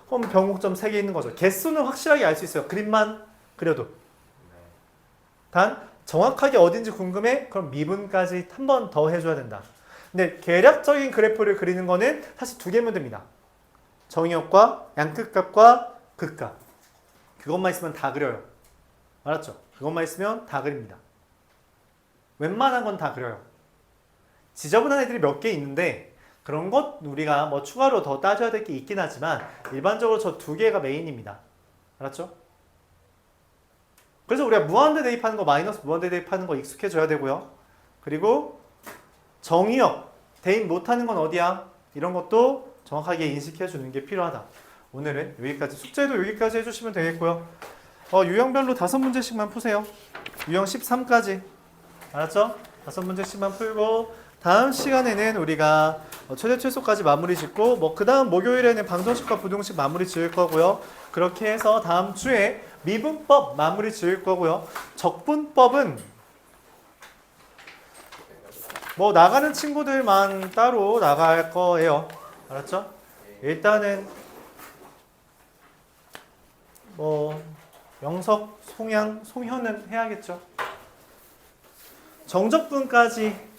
그럼 변곡점 3개 있는 거죠. 개수는 확실하게 알 수 있어요. 그림만 그려도. 단 정확하게 어딘지 궁금해? 그럼 미분까지 한 번 더 해줘야 된다. 근데 계략적인 그래프를 그리는 거는 사실 2개면 됩니다. 정의역과 양끝값과 극값. 그것만 있으면 다 그려요. 알았죠? 그것만 있으면 다 그립니다. 웬만한 건 다 그려요. 지저분한 애들이 몇 개 있는데 그런 것 우리가 뭐 추가로 더 따져야 될 게 있긴 하지만 일반적으로 저 2개가 메인입니다. 알았죠? 그래서 우리가 무한대 대입하는 거 마이너스 무한대 대입하는 거 익숙해져야 되고요. 그리고 정의역 대입 못하는 건 어디야? 이런 것도 정확하게 인식해 주는 게 필요하다. 오늘은 여기까지. 숙제도 여기까지 해주시면 되겠고요. 유형별로 5문제씩만 푸세요. 유형 13까지. 알았죠? 5문제씩만 풀고 다음 시간에는 우리가 최대 최소까지 마무리 짓고 뭐 그 다음 목요일에는 방정식과 부등식 마무리 지을 거고요. 그렇게 해서 다음 주에 미분법 마무리 지을 거고요. 적분법은 뭐 나가는 친구들만 따로 나갈 거예요. 알았죠? 일단은 뭐 영석, 송양, 송현은 해야겠죠. 정적분까지